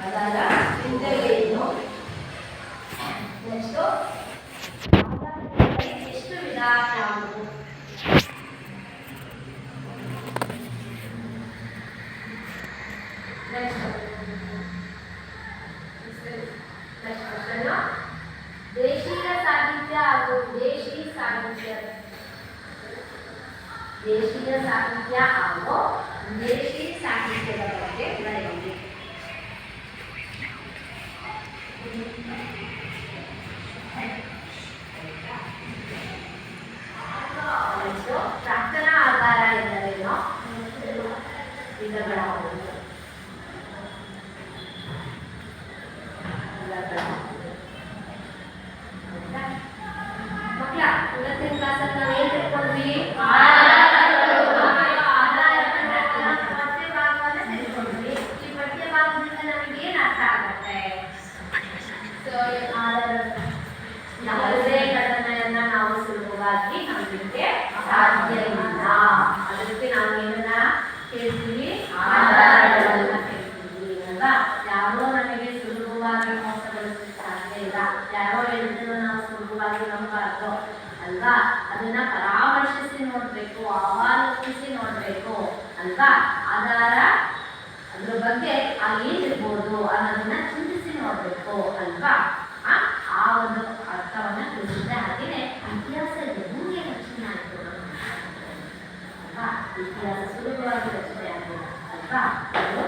ಆಧಾರ ಎಂದರೇನು? ನೆಕ್ಸ್ಟ್ ಸಾಹಿತ್ಯ ಹಾಗೂ ವಿದೇಶಿ ಸಾಹಿತ್ಯದ ಬಗ್ಗೆ ಬರೆಯಿರಿ. ಪ್ರಾರ್ಥನಾ ಆಧಾರ ಎಂದರೇನು? ವಿಧಗಳ ಮಕ್ಕಳ ಇವತ್ತಿನ ಕ್ಲಾಸಲ್ಲಿ ನಾವು ಏನ್ ತಿಳ್ಕೊಂಡ್ವಿ? ಪಠ್ಯ ಭಾಗವನ್ನ ತಿಳ್ಕೊಂಡ್ವಿ. ಈ ಪಠ್ಯ ಭಾಗದಿಂದ ನಮಗೆ ಏನ್ ಅರ್ಥ ಆಗತ್ತೆ? ಯಾವುದೇ ಘಟನೆಯನ್ನ ನಾವು ಸುಲಭವಾಗಿ ನಂಬಲಿಕ್ಕೆ ಸಾಧ್ಯ ಇಲ್ಲ. ಅದಕ್ಕೆ ನಾವು ಏನನ್ನ ಹೇಳ್ತೀವಿ? ಆಧಾರಗಳನ್ನ ಹೇಳ್ತೀವಿ ಅಲ್ವಾ? ಯಾರೋ ನಮಗೆ ಸುಲಭವಾಗಿ ಮೋಸಗೊಳಿಸಲಿಕ್ಕೆ ಸಾಧ್ಯ ಇಲ್ಲ. ಯಾರೋ ಹೇಳಿದ್ರು ನಾವು ಸುಲಭವಾಗಿ ನಂಬಬಾರ್ದು ಅಲ್ವಾ? ಅದನ್ನ ಪರಾಮರ್ಶಿಸಿ ನೋಡ್ಬೇಕು, ಅವಲೋಕಿಸಿ ನೋಡ್ಬೇಕು ಅಲ್ವಾ? ಆಧಾರ ಅದ್ರ ಬಗ್ಗೆ ಏನಿರ್ಬೋದು ಅನ್ನೋದನ್ನ ಚಿಂತಿಸಿ ನೋಡ್ಬೇಕು ಅಲ್ವಾ? ಆ ಒಂದು ಅರ್ಥವನ್ನ ತಿಳಿಸಿದ್ರೆ ಹಾಗೆಯೇ ಇತಿಹಾಸ ಹೆಂಗೆ ರಚನೆ ಆಯ್ತು ಅಲ್ವಾ? ಇತಿಹಾಸ ಸುಲಭವಾಗಿ ರಚನೆ ಆಗಿದೆ ಅಲ್ವಾ? ಅದು